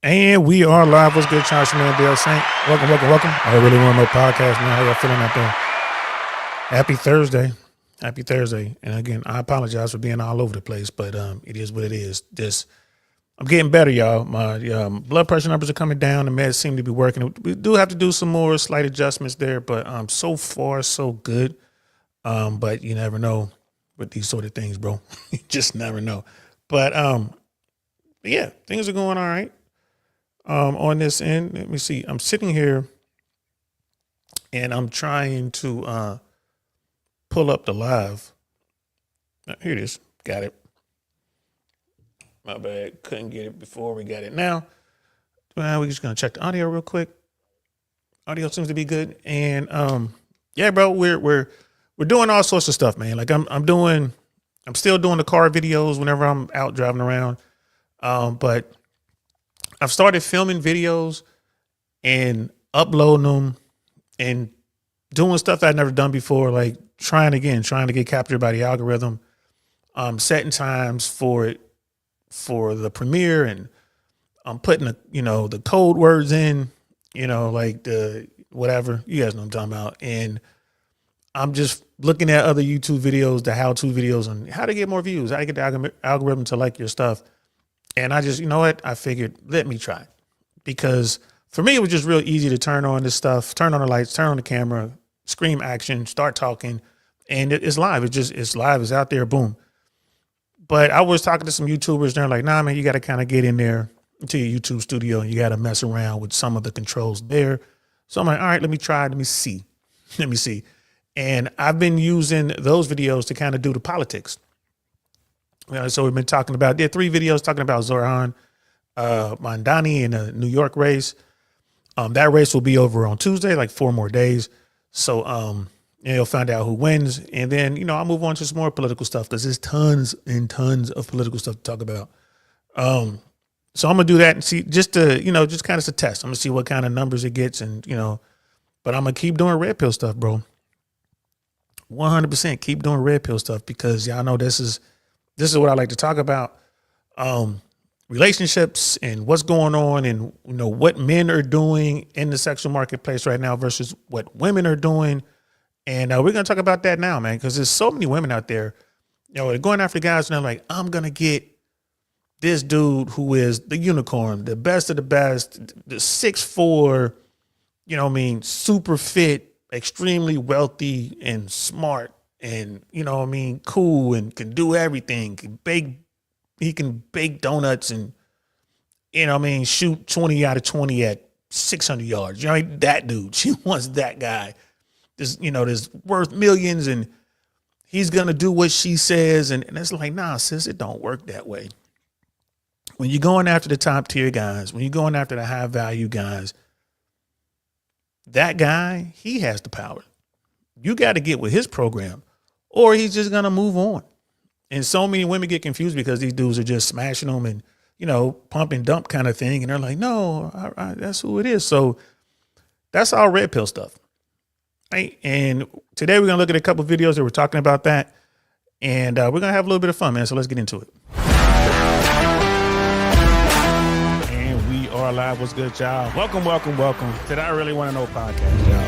And we are live. What's good, Charles, man? Dale Saint. Welcome. I really want to know podcast, man. How y'all feeling out there? Happy Thursday. And again, I apologize for being all over the place, but it is what it is. I'm getting better, y'all. My blood pressure numbers are coming down. The meds seem to be working. We do have to do some more slight adjustments there, but so far so good. But you never know with these sort of things, bro. You just never know. But yeah, things are going all right. On this end, let me see. I'm sitting here and I'm trying to pull up the live. Here it is. Got it. My bad. Couldn't get it before. We got it now. Well, we're just gonna check the audio real quick. Audio seems to be good. And yeah, bro, we're doing all sorts of stuff, man. Like I'm still doing the car videos whenever I'm out driving around. But I've started filming videos and uploading them and doing stuff I'd never done before, like trying to get captured by the algorithm, setting times for the premiere, and I'm putting the code words in, like the whatever, you guys know what I'm talking about. And I'm just looking at other YouTube videos, the how-to videos on how to get more views, how to get the algorithm to like your stuff. And I just, I figured, let me try. Because for me, it was just real easy to turn on this stuff, turn on the lights, turn on the camera, scream action, start talking, and it's live. It's live. It's out there. Boom. But I was talking to some YouTubers. They're like, nah, man, you got to kind of get in there to your YouTube studio and you got to mess around with some of the controls there. So I'm like, all right, let me try. Let me see. And I've been using those videos to kind of do the politics. So we've been talking about, there are 3 videos talking about Zoran Mandani in a New York race. That race will be over on Tuesday, like 4 more days. So you'll find out who wins. And then, I'll move on to some more political stuff because there's tons and tons of political stuff to talk about. So I'm going to do that and see, just kind of to test. I'm going to see what kind of numbers it gets. And, but I'm going to keep doing red pill stuff, bro. 100% keep doing red pill stuff because y'all know this is what I like to talk about. Relationships and what's going on and, what men are doing in the sexual marketplace right now versus what women are doing. And we're going to talk about that now, man, because there's so many women out there, they're going after guys and they're like, I'm going to get this dude who is the unicorn, the best of the best, the 6'4", super fit, extremely wealthy and smart. And, cool and can do everything. He can bake donuts and, shoot 20 out of 20 at 600 yards. That dude, she wants that guy. This worth millions and he's going to do what she says. And it's like, nah, sis, it don't work that way. When you're going after the top tier guys, when you're going after the high value guys, that guy, he has the power. You got to get with his program. Or he's just going to move on. And so many women get confused because these dudes are just smashing them and, pump and dump kind of thing. And they're like, no, that's who it is. So that's all red pill stuff. Right? And today we're going to look at a couple of videos that were talking about that. And we're going to have a little bit of fun, man. So let's get into it. And we are live. What's good, y'all? Welcome to the I Really Want to Know podcast, y'all.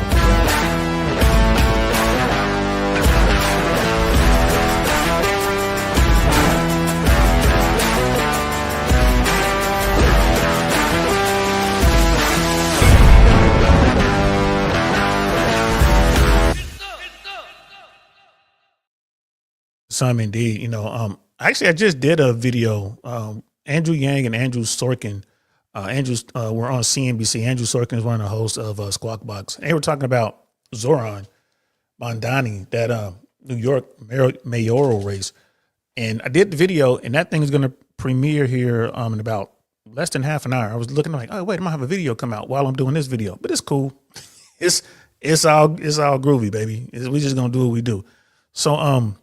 Some indeed, actually I just did a video, Andrew Yang and Andrew Sorkin, were on CNBC. Andrew Sorkin is one of the hosts of Squawk Box. And they were talking about Zoran Mandani, that New York mayoral race. And I did the video and that thing is going to premiere here in about less than half an hour. I was looking like, oh wait, I'm gonna have a video come out while I'm doing this video, but it's cool. It's all groovy, baby. We just gonna do what we do. So,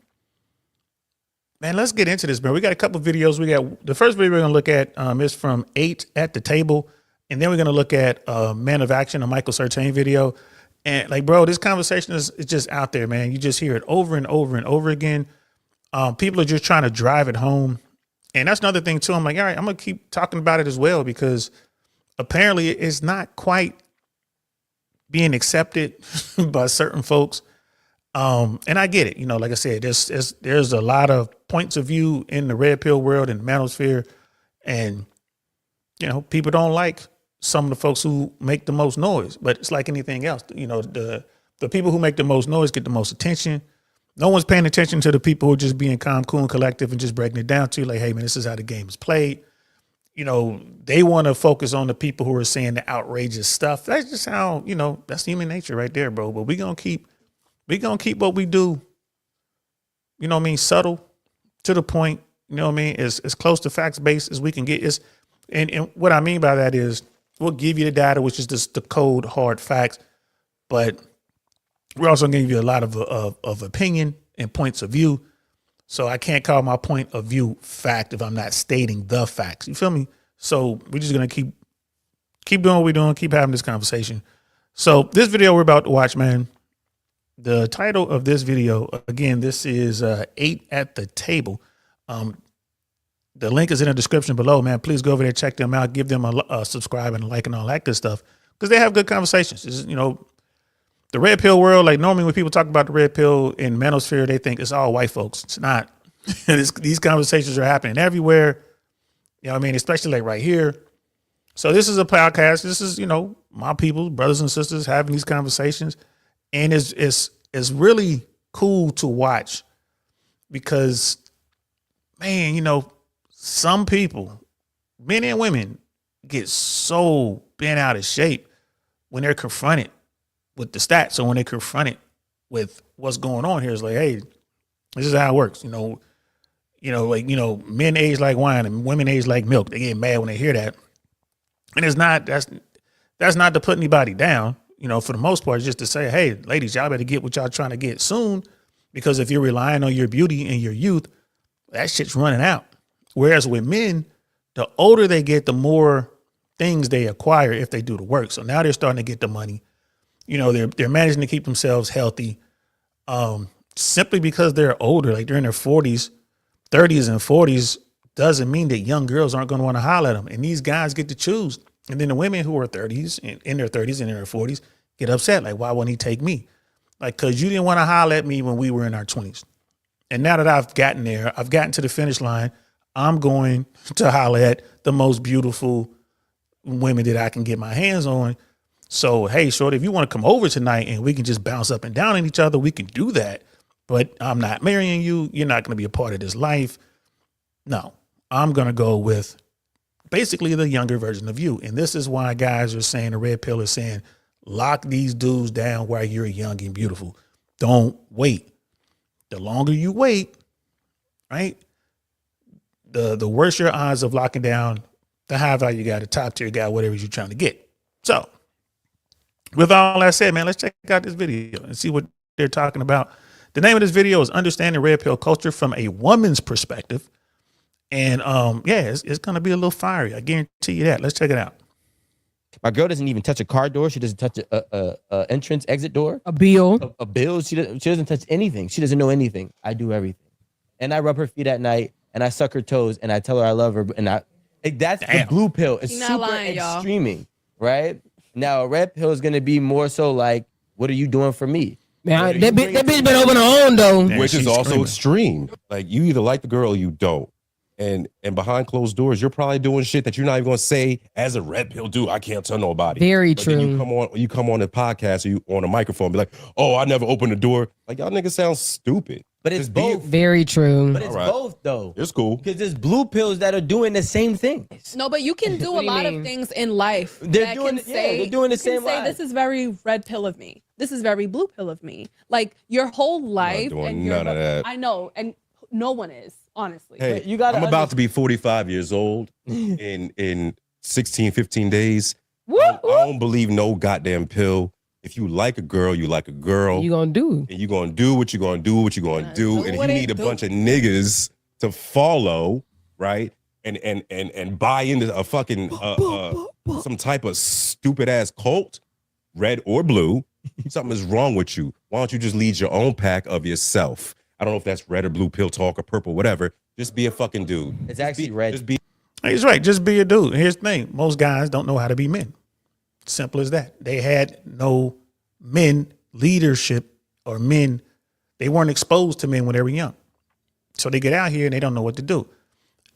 man, let's get into this, bro. We got a couple of videos. We got the first video we're going to look at is from 8 at the Table. And then we're going to look at Man of Action, a Michael Sartain video. And like, bro, this conversation is just out there, man. You just hear it over and over and over again. People are just trying to drive it home. And that's another thing too. I'm like, all right, I'm going to keep talking about it as well, because apparently it's not quite being accepted by certain folks. And I get it. Like I said, there's a lot of points of view in the red pill world and the manosphere. And, people don't like some of the folks who make the most noise, but it's like anything else. The people who make the most noise get the most attention. No one's paying attention to the people who are just being calm, cool, and collective and just breaking it down to you like, hey, man, this is how the game is played. They want to focus on the people who are saying the outrageous stuff. That's just how, that's human nature right there, bro. But we're going to keep what we do, subtle, to the point, as close to facts based as we can get. And what I mean by that is we'll give you the data, which is just the cold, hard facts, but we're also going to give you a lot of opinion and points of view. So I can't call my point of view fact if I'm not stating the facts. You feel me? So we're just going to keep doing what we're doing, keep having this conversation. So this video we're about to watch, man, the title of this video, again, this is 8 at the Table. The link is in the description below, man. Please go over there, check them out, give them a subscribe and a like and all that good stuff because they have good conversations. The red pill world, like normally when people talk about the red pill in manosphere, they think it's all white folks. It's not. These conversations are happening everywhere. Especially like right here. So this is a podcast. This is, my people, brothers and sisters having these conversations. And it's really cool to watch because, man, some people, men and women, get so bent out of shape when they're confronted with the stats. So when they're confronted with what's going on here, it's like, hey, this is how it works. Men age like wine and women age like milk. They get mad when they hear that. And that's not to put anybody down. For the most part, it's just to say, hey, ladies, y'all better get what y'all trying to get soon, because if you're relying on your beauty and your youth, that shit's running out. Whereas with men, the older they get, the more things they acquire if they do the work. So now they're starting to get the money. They're managing to keep themselves healthy simply because they're older, like they're in their 40s, 30s and 40s, doesn't mean that young girls aren't going to want to holler at them. And these guys get to choose. And then the women who are 30s and in their 30s and in their 40s get upset. Like, why wouldn't he take me? Like, because you didn't want to holler at me when we were in our 20s. And now that I've gotten there, I've gotten to the finish line, I'm going to holler at the most beautiful women that I can get my hands on. So, hey, shorty, if you want to come over tonight and we can just bounce up and down on each other, we can do that. But I'm not marrying you. You're not going to be a part of this life. No, I'm going to go with basically the younger version of you. And this is why guys are saying, the red pill is saying, lock these dudes down while you're young and beautiful. Don't wait. The longer you wait, right, the worse your odds of locking down the high value guy, the top tier guy, whatever you're trying to get. So with all that said, man, let's check out this video and see what they're talking about. The name of this video is Understanding Red Pill Culture from a Woman's Perspective. And it's going to be a little fiery. I guarantee you that. Let's check it out. My girl doesn't even touch a car door. She doesn't touch a entrance, exit door. A bill. A bill. She doesn't touch anything. She doesn't know anything. I do everything. And I rub her feet at night and I suck her toes and I tell her I love her. And that's the blue pill. It's super extreming, right? Now a red pill is going to be more so like, what are you doing for me? Man, that bitch been over her own though. Which is also extreme. Like, you either like the girl or you don't. And behind closed doors, you're probably doing shit that you're not even gonna say as a red pill dude. I can't tell nobody. Very but true. Then you come on the podcast or you on a microphone, be like, oh, I never opened the door. Like, y'all niggas sound stupid. But it's both. Very true. But it's both though. It's cool. Because there's blue pills that are doing the same thing. No, but you can do a lot of things in life. They're doing the same say, this is very red pill of me. This is very blue pill of me. Like your whole life. And none of that. I know, and no one is, honestly. Hey, I'm about to be 45 years old in 16, 15 days. I don't believe no goddamn pill. If you like a girl, you like a girl. You gonna do. And you gonna do what you gonna do, what you gonna do. And if you need a bunch of niggas to follow, right? And buy into a fucking some type of stupid ass cult, red or blue, something is wrong with you. Why don't you just lead your own pack of yourself? I don't know if that's red or blue pill talk or purple, whatever. Just be a fucking dude. It's actually red. Just be. He's right. Just be a dude. And here's the thing. Most guys don't know how to be men. Simple as that. They had no men leadership or men. They weren't exposed to men when they were young. So they get out here and they don't know what to do.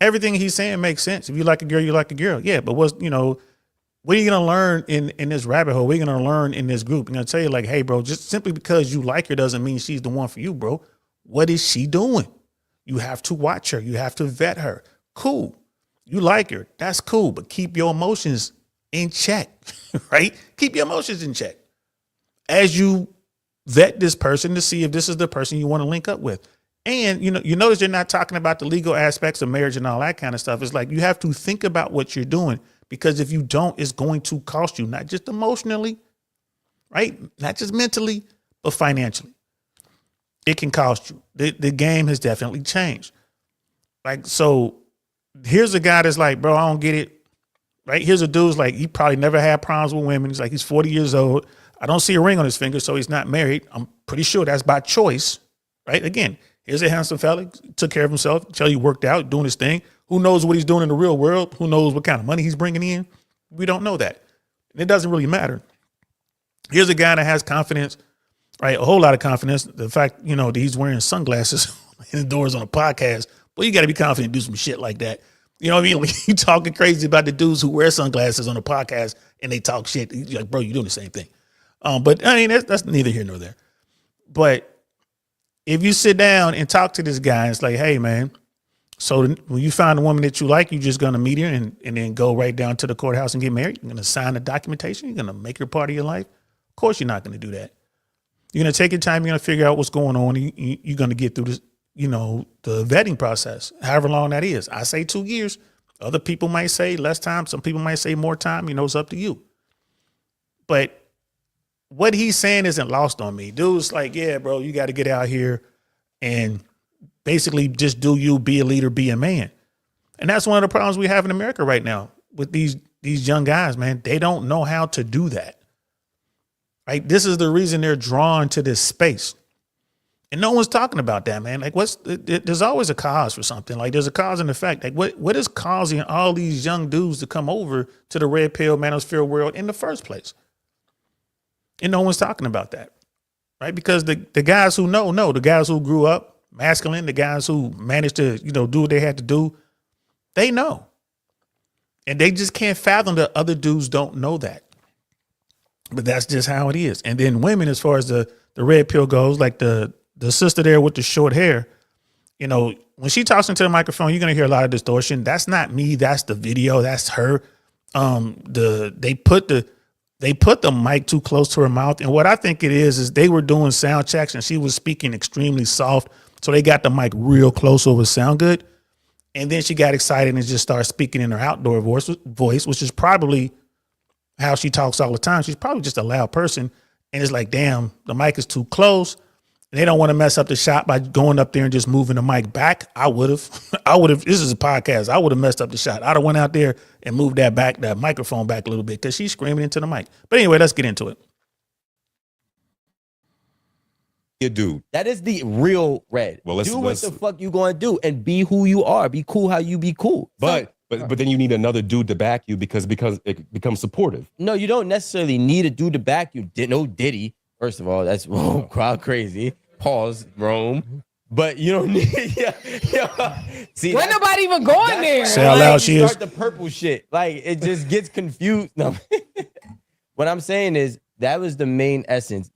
Everything he's saying makes sense. If you like a girl, you like a girl. Yeah, but what are you going to learn in this rabbit hole? What are you going to learn in this group? I'm going to tell you like, hey, bro, just simply because you like her doesn't mean she's the one for you, bro. What is she doing? You have to watch her. You have to vet her. Cool. You like her. That's cool. But keep your emotions in check, right? Keep your emotions in check as you vet this person to see if this is the person you want to link up with. And, you notice you're not talking about the legal aspects of marriage and all that kind of stuff. It's like you have to think about what you're doing, because if you don't, it's going to cost you, not just emotionally, right? Not just mentally, but financially. It can cost you. The game has definitely changed. Like, so here's a guy that's like, bro, I don't get it. Right? Here's a dude's like, he probably never had problems with women. He's like, he's 40 years old. I don't see a ring on his finger, so he's not married. I'm pretty sure that's by choice, right? Again, here's a handsome fella, took care of himself, until he worked out, doing his thing. Who knows what he's doing in the real world? Who knows what kind of money he's bringing in? We don't know that. And it doesn't really matter. Here's a guy that has confidence, right? A whole lot of confidence. The fact, that he's wearing sunglasses indoors on a podcast. Well, you got to be confident to do some shit like that. You know what I mean? Like, you talking crazy about the dudes who wear sunglasses on a podcast and they talk shit. You're like, bro, you're doing the same thing. But I mean, that's neither here nor there. But if you sit down and talk to this guy, it's like, hey, man, so when you find a woman that you like, you're just going to meet her and then go right down to the courthouse and get married. You're going to sign the documentation. You're going to make her part of your life. Of course, you're not going to do that. You're going to take your time. You're going to figure out what's going on. You're going to get through this, the vetting process, however long that is. I say 2 years. Other people might say less time. Some people might say more time. It's up to you. But what he's saying isn't lost on me. Dude's like, yeah, bro, you got to get out here and basically just do you, be a leader, be a man. And that's one of the problems we have in America right now with these young guys, man. They don't know how to do that. Right? This is the reason they're drawn to this space. And no one's talking about that, man. Like, there's always a cause for something. Like, there's a cause and effect. Like, what is causing all these young dudes to come over to the red pill manosphere world in the first place? And no one's talking about that, right? Because the guys who know, the guys who grew up masculine, the guys who managed to, do what they had to do, they know. And they just can't fathom that other dudes don't know that. But that's just how it is. And then women, as far as the red pill goes, like the sister there with the short hair, when she talks into the microphone, you're going to hear a lot of distortion. That's not me. That's the video. That's her. They put the mic too close to her mouth. And what I think it is they were doing sound checks and she was speaking extremely soft. So they got the mic real close so it would sound good. And then she got excited and just started speaking in her outdoor voice, which is probably how she talks all the time. She's probably just a loud person. And it's like, damn, the mic is too close. And they don't want to mess up the shot by going up there and just moving the mic back. I would have. This is a podcast. I would have messed up the shot. I'd have went out there and moved that microphone back a little bit because she's screaming into the mic. But anyway, let's get into it. You do. That is the real red. Well, do what the fuck you going to do and be who you are. Be cool how you be cool. But then you need another dude to back you because it becomes supportive. No, you don't necessarily need a dude to back you. No Diddy. First of all, that's crowd crazy. Pause, Rome. But you don't need. See, when nobody even going there. Say how loud she is. Start the purple shit. Like it just gets confused. No. What I'm saying is that was the main essence.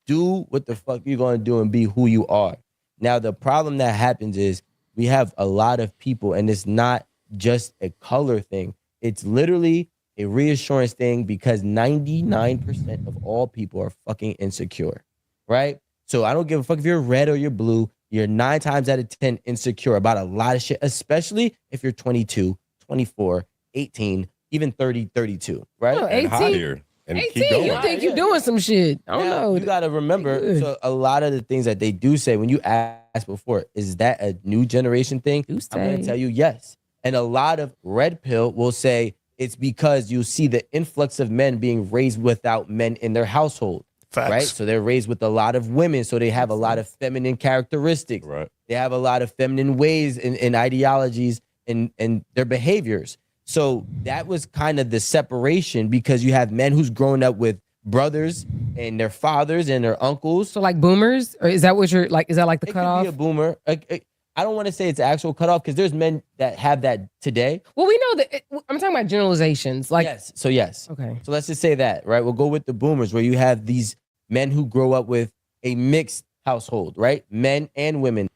Do what the fuck you're gonna do and be who you are. Now the problem that happens is we have a lot of people, and it's not just a color thing. It's literally a reassurance thing because 99% of all people are fucking insecure, right? So I don't give a fuck if you're red or you're blue. You're 9 times out of 10 insecure about a lot of shit, especially if you're 22, 24, 18, even 30, 32, right? Oh, And 18? higher. And 18, keep going. you think you're doing some shit. I don't know. You got to remember, so a lot of the things that they do say when you ask before, is that a new generation thing? I'm going to tell you yes. And a lot of red pill will say it's because you see the influx of men being raised without men in their household. Facts. Right? So they're raised with a lot of women. So they have a lot of feminine characteristics. Right. They have a lot of feminine ways and ideologies and their behaviors. So that was kind of the separation, because you have men who's growing up with brothers and their fathers and their uncles. So like boomers, or is that what you're like? Is that like the It cutoff? could be a boomer. I don't want to say it's actual cutoff, because there's men that have that today. Well, we know that I'm talking about generalizations. Like, Yes. So yes. okay. So let's just say that, right? We'll go with the boomers, where you have these men who grow up with a mixed household, right? Men and women.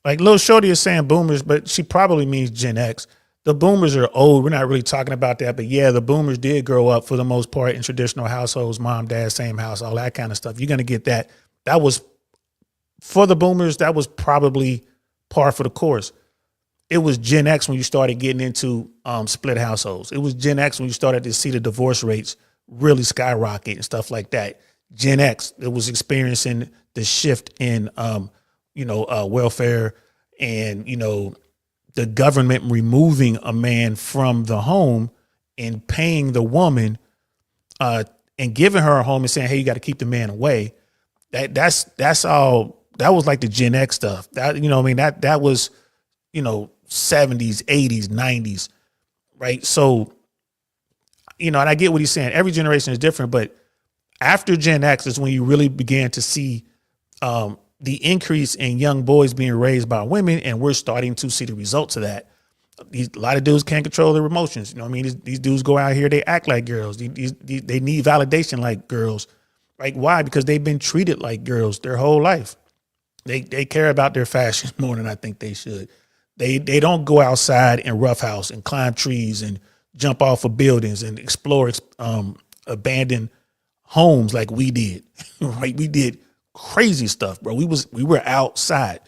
Like Lil Shorty is saying boomers, but she probably means Gen X. The boomers are old. We're not really talking about that, but yeah, the boomers did grow up for the most part in traditional households, mom, dad, same house, all that kind of stuff. You're going to get that. That was, for the boomers, that was probably par for the course. It was Gen X when you started getting into split households. It was Gen X when you started to see the divorce rates really skyrocket and stuff like that. Gen X, it was experiencing the shift in, welfare and, the government removing a man from the home and paying the woman and giving her a home and saying, hey, you got to keep the man away. That's all. That was like the Gen X stuff. That, that was, 70s, 80s, 90s. Right. So, and I get what he's saying. Every generation is different, but after Gen X is when you really began to see the increase in young boys being raised by women, and we're starting to see the results of that. A lot of dudes can't control their emotions. These dudes go out here, they act like girls. They need validation like girls. Like, why? Because they've been treated like girls their whole life. They care about their fashion more than I think they should. They don't go outside and roughhouse and climb trees and jump off of buildings and explore abandoned homes like we did. Right? We did crazy stuff, bro. We were outside,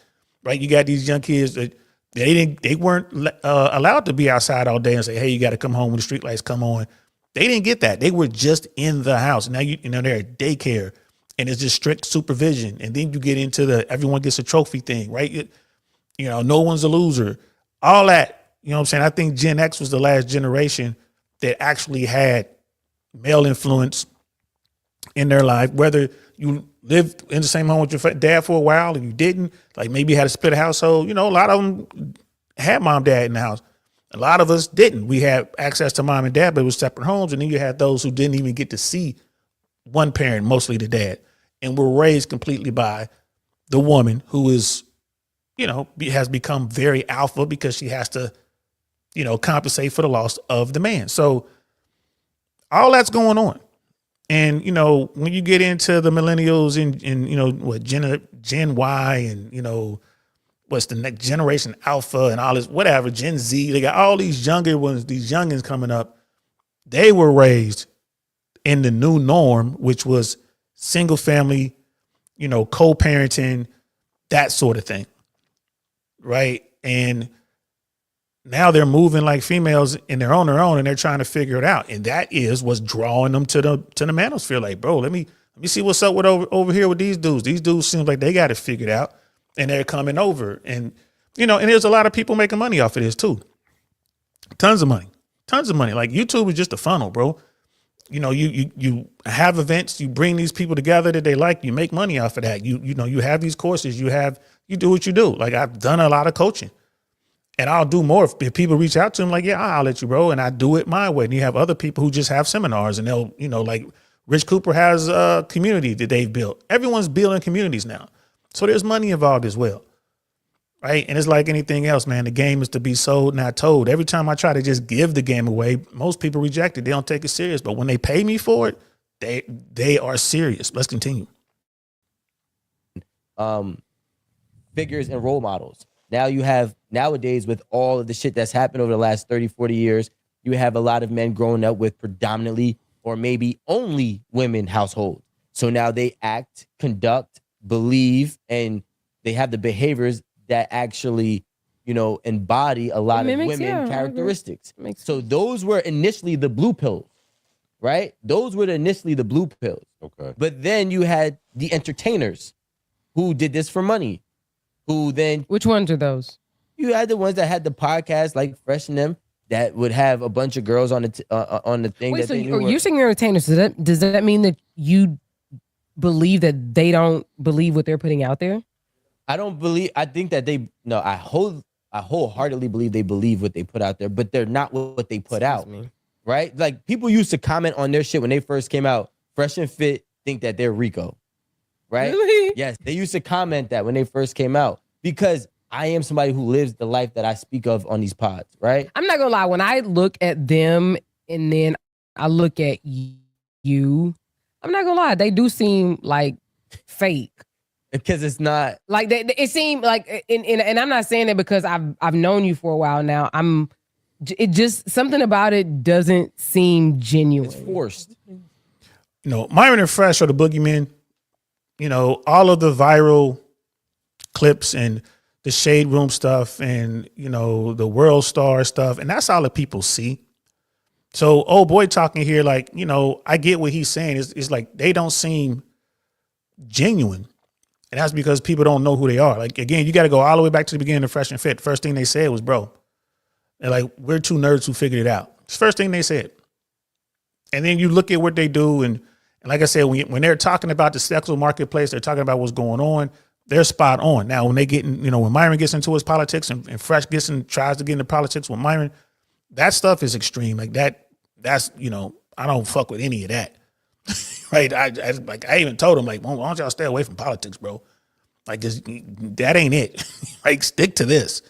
right? You got these young kids that they weren't allowed to be outside all day and say, hey, you got to come home when the street lights come on. They didn't get that. They were just in the house. Now they're at daycare, and it's just strict supervision. And then you get into the everyone gets a trophy thing, right? No one's a loser. All that, you know what I'm saying? I think Gen X was the last generation that actually had male influence in their life, whether you lived in the same home with your dad for a while and you didn't, like maybe you had a split household. A lot of them had mom, dad in the house. A lot of us didn't. We had access to mom and dad, but it was separate homes. And then you had those who didn't even get to see one parent, mostly the dad, and were raised completely by the woman who is, has become very alpha because she has to, compensate for the loss of the man. So all that's going on. And, when you get into the millennials and what Gen Y and, what's the next generation Alpha and all this, whatever, Gen Z, they got all these younger ones, these youngins coming up. They were raised in the new norm, which was single family, co-parenting, that sort of thing. Right. And now they're moving like females and they're on their own and they're trying to figure it out. And that is what's drawing them to the manosphere. Like, bro, let me see what's up with over here with these dudes. These dudes seem like they got it figured out and they're coming over. And, and there's a lot of people making money off of this too. Tons of money. Like YouTube is just a funnel, bro. You have events, you bring these people together that they like, you make money off of that. You have these courses, you do what you do. Like I've done a lot of coaching. And I'll do more if people reach out to him, like, yeah, I'll let you, bro. And I do it my way. And you have other people who just have seminars and they'll, like Rich Cooper has a community that they've built. Everyone's building communities now. So there's money involved as well. Right. And it's like anything else, man. The game is to be sold, not told. Every time I try to just give the game away, most people reject it. They don't take it serious. But when they pay me for it, they are serious. Let's continue. Figures and role models. Now you have nowadays with all of the shit that's happened over the last 30, 40 years, you have a lot of men growing up with predominantly or maybe only women households. So now they act, conduct, believe, and they have the behaviors that actually, embody a lot of women characteristics. So those were initially the blue pills, right? Those were initially the blue pills. Okay. But then you had the entertainers who did this for money. Who then? Which ones are those? You had the ones that had the podcast, like Fresh and them, that would have a bunch of girls on the thing. Wait, that so they knew you're saying you're entertainers? Does that mean that you believe that they don't believe what they're putting out there? I don't believe. I think that they. No, I I wholeheartedly believe they believe what they put out there, but they're not what they put out. Right? Like people used to comment on their shit when they first came out. Fresh and Fit think that they're Rico. Right? Really? Yes, they used to comment that when they first came out because I am somebody who lives the life that I speak of on these pods, right? I'm not gonna lie. When I look at them and then I look at you, I'm not gonna lie. They do seem like fake. Because it's not like it seemed like, and I'm not saying that because I've known you for a while now. It just something about it doesn't seem genuine. It's forced. You know, Myron and Fresh are the boogeymen. You know, all of the viral clips and the Shade Room stuff and, you know, the World Star stuff. And that's all that people see. So old boy talking here, like, you know, I get what he's saying. It's like they don't seem genuine. And that's because people don't know who they are. Like, again, you got to go all the way back to the beginning of Fresh and Fit. First thing they said was, bro, they're like, we're two nerds who figured it out. It's the first thing they said. And then you look at what they do. And like I said, when they're talking about the sexual marketplace, they're talking about what's going on. They're spot on. Now, when they get in, you know, when Myron gets into his politics and Fresh tries to get into politics with Myron, that stuff is extreme. Like that's, you know, I don't fuck with any of that. Right. I even told him, like, why don't y'all stay away from politics, bro? Like, that ain't it. Like, stick to this.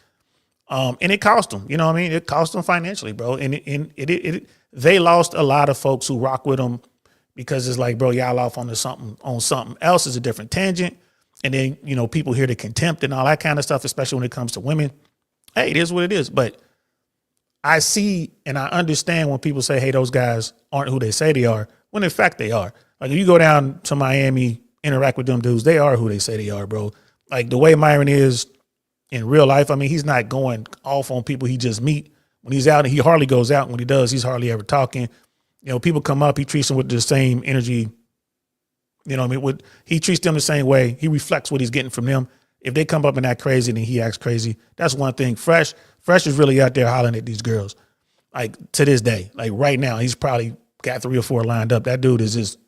And it cost them, you know what I mean? It cost them financially, bro. And they lost a lot of folks who rock with them because it's like, bro, y'all off on something else is a different tangent. And then, you know, people hear the contempt and all that kind of stuff, especially when it comes to women. Hey, it is what it is. But I see and I understand when people say, hey, those guys aren't who they say they are, when in fact they are. Like, if you go down to Miami, interact with them dudes, they are who they say they are, bro. Like, the way Myron is in real life, I mean, he's not going off on people he just meet. When he's out, and he hardly goes out. When he does, he's hardly ever talking. You know, people come up, he treats them with the same energy. You know what I mean? He treats them the same way. He reflects what he's getting from them. If they come up and act crazy, then he acts crazy. That's one thing. Fresh is really out there hollering at these girls. Like, to this day, like right now, he's probably got 3 or 4 lined up. That dude is just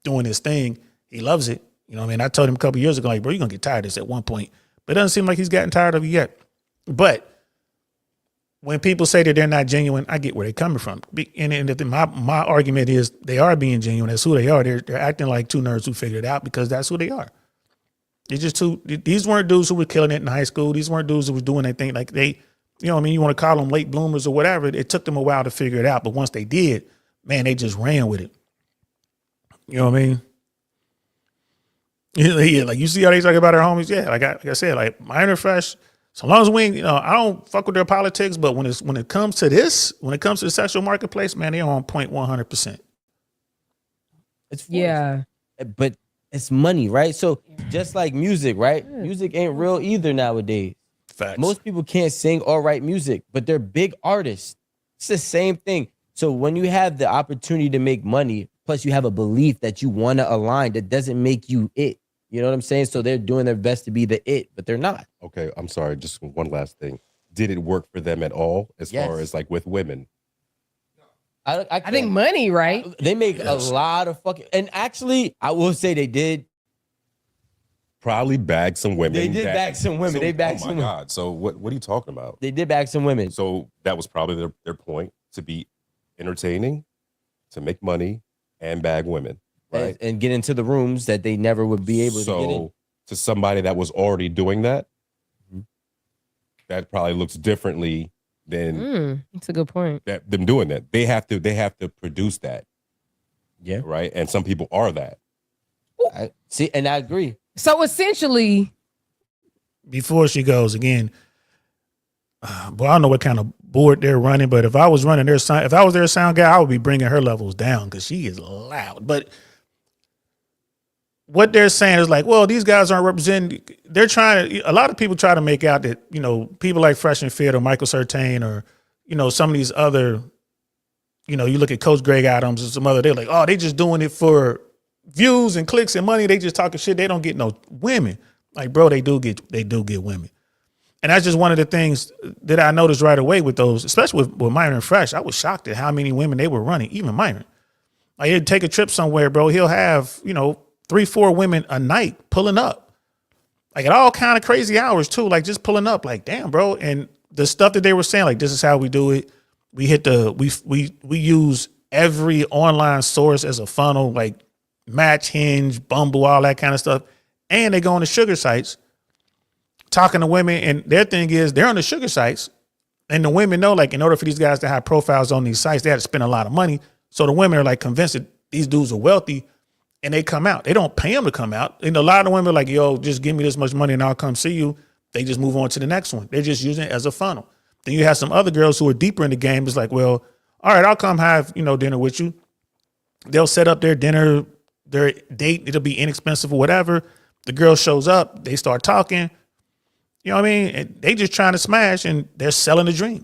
doing his thing. He loves it. You know what I mean? I told him a couple years ago, like, bro, you're going to get tired of this at one point. But it doesn't seem like he's gotten tired of it yet. But when people say that they're not genuine, I get where they're coming from. And my argument is they are being genuine. That's who they are. They're acting like two nerds who figured it out because that's who they are. They're just these weren't dudes who were killing it in high school. These weren't dudes who were doing anything like they, you know what I mean? You want to call them late bloomers or whatever. It took them a while to figure it out. But once they did, man, they just ran with it. You know what I mean? Yeah, like you see how they talk about their homies. Yeah, like I said, like Myron and Fresh. So long as we, you know, I don't fuck with their politics, but when it comes to the sexual marketplace, man, they're on point 100%. It's forced. Yeah, but it's money, right? So just like music, right? Music ain't real either nowadays. Facts. Most people can't sing or write music, but they're big artists. It's the same thing. So when you have the opportunity to make money, plus you have a belief that you want to align, that doesn't make you it. You know what I'm saying? So they're doing their best to be the it, but they're not. Okay, I'm sorry. Just one last thing. Did it work for them at all as far as like with women? I think money, right? They make a lot of fucking, and actually, I will say they did. Probably bag some women. They did bag some women. They bagged some women. Oh my God. So what are you talking about? They did bag some women. So that was probably their point, to be entertaining, to make money, and bag women. Right. And get into the rooms that they never would be able to get in. So to somebody that was already doing that, that probably looks differently than that's a good point. them doing that. They have to produce that. Yeah. Right. And some people are that. I and I agree. So essentially, before she goes again, well, I don't know what kind of board they're running, but if I was running their sound, if I was their sound guy, I would be bringing her levels down because she is loud. But what they're saying is like, well, these guys aren't representing. They're trying to. A lot of people try to make out that, you know, people like Fresh and Fit or Michael Certain or, you know, some of these other, you know, you look at Coach Greg Adams and some other. They're like, oh, they just doing it for views and clicks and money. They just talking shit. They don't get no women. Like, bro, they do get women. And that's just one of the things that I noticed right away with those, especially with Myron and Fresh. I was shocked at how many women they were running, even Myron. Like, he'd take a trip somewhere, bro. He'll have, you know, 3-4 women a night pulling up. Like, at all kind of crazy hours, too. Like, just pulling up. Like, damn, bro. And the stuff that they were saying, like, this is how we do it. We use every online source as a funnel, like Match, Hinge, Bumble, all that kind of stuff. And they go on the sugar sites talking to women. And their thing is they're on the sugar sites. And the women know, like, in order for these guys to have profiles on these sites, they had to spend a lot of money. So the women are like convinced that these dudes are wealthy and they come out. They don't pay them to come out. And a lot of the women are like, yo, just give me this much money and I'll come see you. They just move on to the next one. They're just using it as a funnel. Then you have some other girls who are deeper in the game. It's like, well, all right, I'll come have, dinner with you. They'll set up their dinner, their date. It'll be inexpensive or whatever. The girl shows up. They start talking. You know what I mean? And they just trying to smash and they're selling the dream.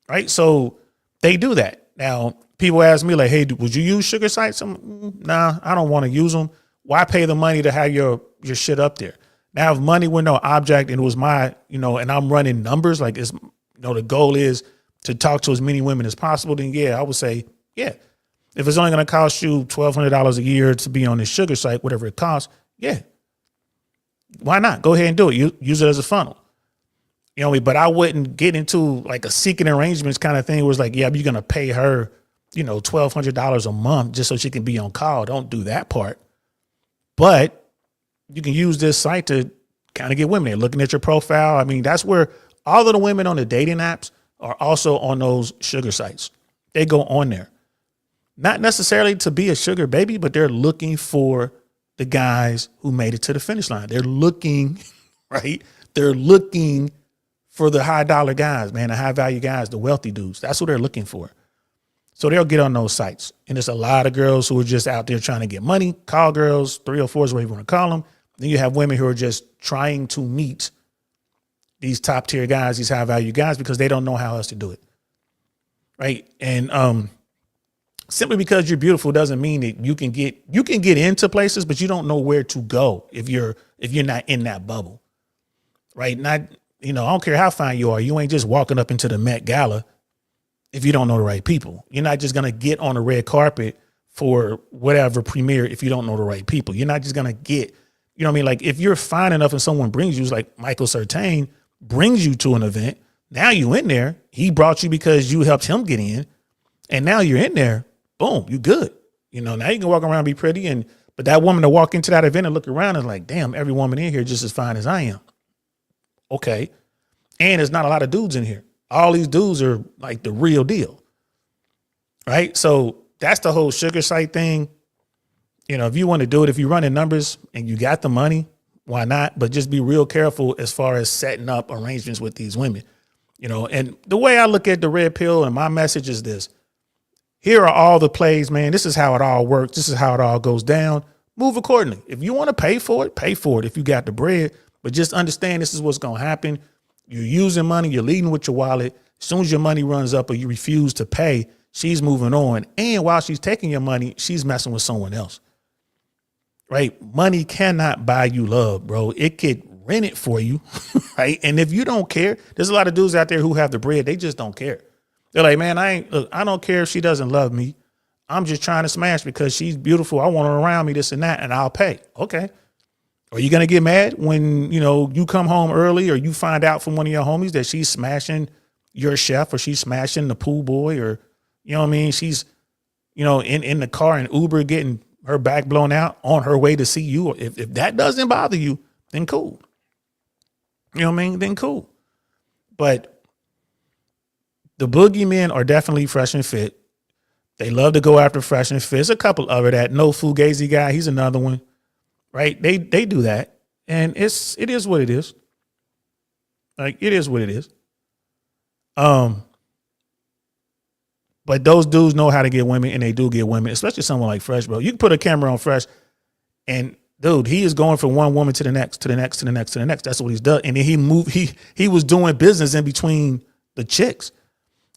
Right? So they do that. Now, people ask me like, hey, would you use sugar sites? Nah, I don't want to use them. Why pay the money to have your shit up there? Now, if money were no object and it was my, and I'm running numbers, like it's, the goal is to talk to as many women as possible, then yeah, I would say, yeah. If it's only going to cost you $1,200 a year to be on this sugar site, whatever it costs, yeah. Why not? Go ahead and do it. Use it as a funnel. But I wouldn't get into like a seeking arrangements kind of thing where it's like, yeah, you're going to pay her, $1,200 a month just so she can be on call. Don't do that part. But you can use this site to kind of get women. They're looking at your profile. I mean, that's where all of the women on the dating apps are also on those sugar sites. They go on there. Not necessarily to be a sugar baby, but they're looking for the guys who made it to the finish line. They're looking, right? They're looking for the high dollar guys, man, the high value guys, the wealthy dudes. That's what they're looking for. So they'll get on those sites. And there's a lot of girls who are just out there trying to get money, call girls, 304s, whatever you want to call them. Then you have women who are just trying to meet these top tier guys, these high value guys, because they don't know how else to do it. Right. And simply because you're beautiful doesn't mean that you can get into places, but you don't know where to go if you're not in that bubble. Right. Not, I don't care how fine you are. You ain't just walking up into the Met Gala if you don't know the right people. You're not just going to get on the red carpet for whatever premiere if you don't know the right people. You're not just going to get, you know what I mean? Like if you're fine enough and someone brings you, like Michael Certain brings you to an event, now you in there. He brought you because you helped him get in. And now you're in there. Boom, you good. Now you can walk around and be pretty. But that woman to walk into that event and look around is like, damn, every woman in here just as fine as I am. Okay. And there's not a lot of dudes in here. All these dudes are like the real deal. Right. So that's the whole sugar site thing. If you want to do it, if you run in numbers and you got the money, why not? But just be real careful as far as setting up arrangements with these women. And the way I look at the red pill and my message is this. Here are all the plays, man. This is how it all works. This is how it all goes down. Move accordingly. If you want to pay for it if you got the bread. But just understand this is what's going to happen. You're using money. You're leading with your wallet. As soon as your money runs up or you refuse to pay, she's moving on. And while she's taking your money, she's messing with someone else. Right? Money cannot buy you love, bro. It could rent it for you. Right? And if you don't care, there's a lot of dudes out there who have the bread. They just don't care. They're like, man, I don't care if she doesn't love me. I'm just trying to smash because she's beautiful. I want her around me, this and that, and I'll pay. Okay. Are you going to get mad when, you come home early or you find out from one of your homies that she's smashing your chef or she's smashing the pool boy or, you know what I mean? She's, in the car and Uber getting her back blown out on her way to see you. If that doesn't bother you, then cool. You know what I mean? Then cool. But the boogeymen are definitely fresh and fit. They love to go after fresh and fit. There's a couple of that. No Fugazi guy. He's another one. Right? They do that. And it is what it is. Like it is what it is. But those dudes know how to get women, and they do get women, especially someone like Fresh, bro. You can put a camera on Fresh, and dude, he is going from one woman to the next, to the next, to the next, to the next. That's what he's done. And then he was doing business in between the chicks.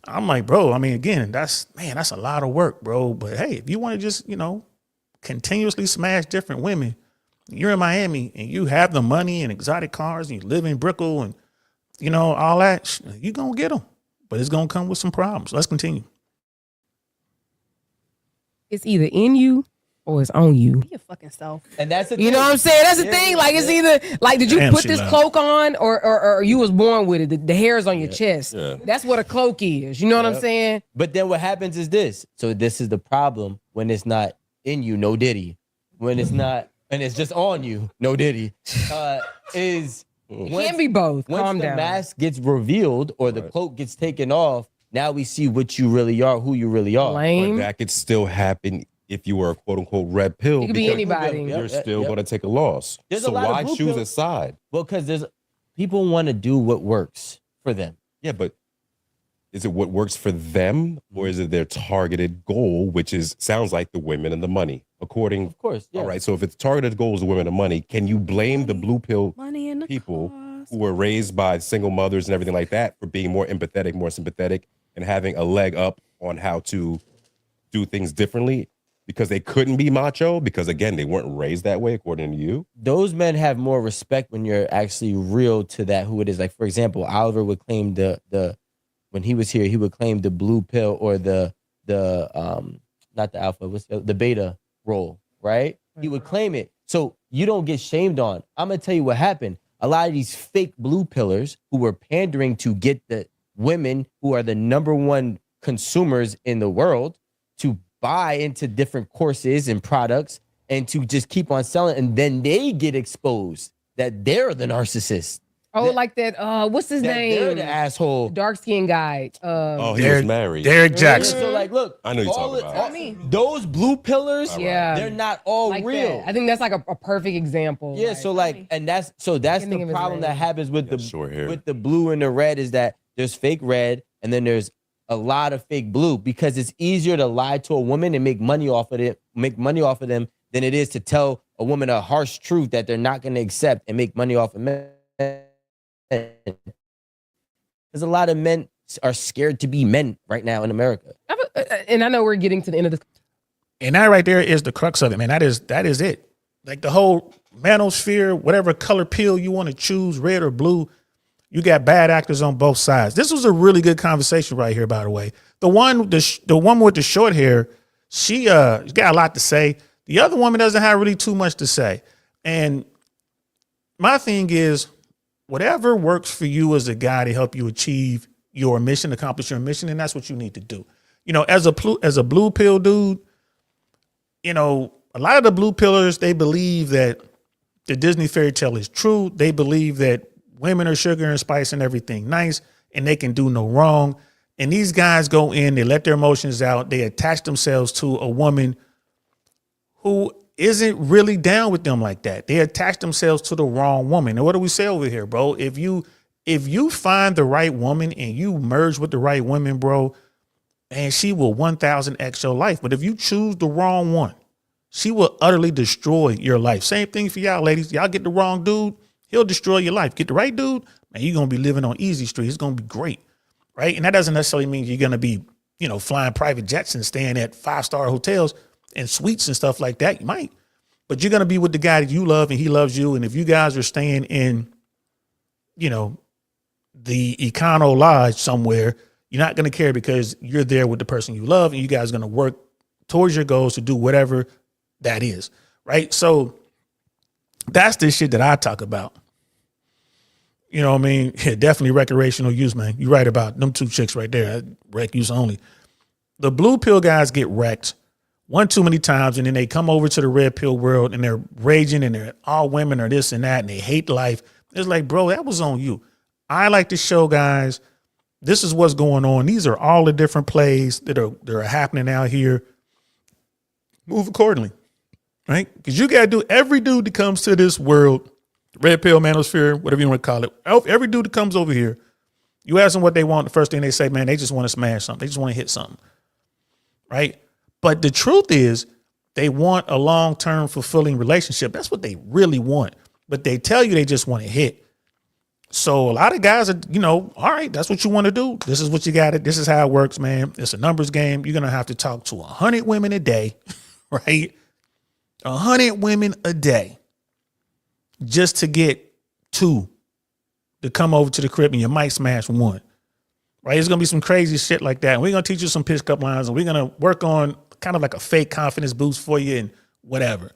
I'm like, bro, I mean, again, that's a lot of work, bro. But hey, if you want to just, continuously smash different women, you're in Miami and you have the money and exotic cars and you live in Brickell and, all that, you're going to get them. But it's going to come with some problems. Let's continue. It's either in you or it's on you. Be your fucking self. And that's the You know what I'm saying? That's the thing. Like it's either like, did you Damn, put she this loud. cloak on, or you was born with it? The hairs on your chest. Yeah. That's what a cloak is. You know what I'm saying? But then what happens is this. So this is the problem when it's not in you, no diddy. When it's not, and it's just on you, no diddy. Is Can't be both. once Calm the down. mask gets revealed or the cloak gets taken off, now we see what you really are, who you really are. But Lame. that could still happen if you were a quote unquote red pill. It could be because anybody. You're Yep, still yep. going to take a loss. There's a So lot of why blue choose pill- a side? Well, because there's people want to do what works for them. Yeah, but is it what works for them, or is it their targeted goal, which is sounds like the women and the money? According, Of course. Yeah. all right. So if it's targeted goals, the women and money, can you blame the blue pill Money in the people cars. who were raised by single mothers and everything like that for being more empathetic, more sympathetic, and having a leg up on how to do things differently because they couldn't be macho? Because again, they weren't raised that way, according to you. Those men have more respect when you're actually real to that who it is. Like, for example, Oliver would claim the when he was here, he would claim the blue pill or the not the alpha, what's the beta role, right? He would claim it. So you don't get shamed on. I'm gonna tell you what happened. A lot of these fake blue pillars who were pandering to get the women who are the number one consumers in the world to buy into different courses and products and to just keep on selling, and then they get exposed that they're the narcissist. Oh, like that. What's his That they're name? the asshole. Dark skinned guy. Oh, he Derek- was married. Derek Jackson. So like, look, I know you're all talking about. those blue pillars. Yeah. They're not all like real. that. I think that's like a perfect example. Yeah, Like, so like, and that's can't think the of his problem name. that happens with Yeah, short hair. with the blue and the red is that there's fake red and then there's a lot of fake blue because it's easier to lie to a woman and make money off of them than it is to tell a woman a harsh truth that they're not going to accept and make money off of men. Because a lot of men are scared to be men right now in America. and I know we're getting to the end of this. And that right there is the crux of it, man. That is it. Like the whole manosphere, whatever color pill you want to choose, red or blue, you got bad actors on both sides. This was a really good conversation right here, by the way. The one with the short hair, she got a lot to say. The other woman doesn't have really too much to say. And my thing is, whatever works for you as a guy to help you achieve your mission, accomplish your mission, and that's what you need to do. You know, as a blue pill dude, you know, a lot of the blue pillars, they believe that the Disney fairy tale is true. They believe that women are sugar and spice and everything nice, and they can do no wrong. And these guys go in, they let their emotions out, they attach themselves to a woman who isn't really down with them like that. They attach themselves to the wrong woman. And what do we say over here, bro? If you find the right woman and you merge with the right women, bro, and she will 1000x your life. But if you choose the wrong one, she will utterly destroy your life. Same thing for y'all, ladies. Y'all get the wrong dude, he'll destroy your life. Get the right dude, man, you're going to be living on easy street. It's going to be great, right? And that doesn't necessarily mean you're going to be, you know, flying private jets and staying at 5-star hotels and suites and stuff like that. You might, but you're going to be with the guy that you love and he loves you. And if you guys are staying in, you know, the Econo Lodge somewhere, you're not going to care because you're there with the person you love and you guys are going to work towards your goals to do whatever that is, right? So that's the shit that I talk about. You know what I mean? Yeah, definitely recreational use, man. You're right about them two chicks right there. Rec use only. The blue pill guys get wrecked one too many times, and then they come over to the red pill world and they're raging and they're all women are this and that and they hate life. It's like, bro, that was on you. I like to show guys, this is what's going on. These are all the different plays that are happening out here. Move accordingly, right? Because you got to do, every dude that comes to this world, red pill, manosphere, whatever you want to call it, every dude that comes over here, you ask them what they want, the first thing they say, man, they just want to smash something. They just want to hit something, right? But the truth is they want a long-term fulfilling relationship. That's what they really want. But they tell you they just want to hit. So a lot of guys are, you know, all right, that's what you want to do. This is what you got it. This is how it works, man. It's a numbers game. You're going to have to talk to 100 women a day, right? 100 women a day just to get 2 to come over to the crib and you might smash 1, right? It's going to be some crazy shit like that. And we're going to teach you some pickup lines and we're going to work on kind of like a fake confidence boost for you and whatever.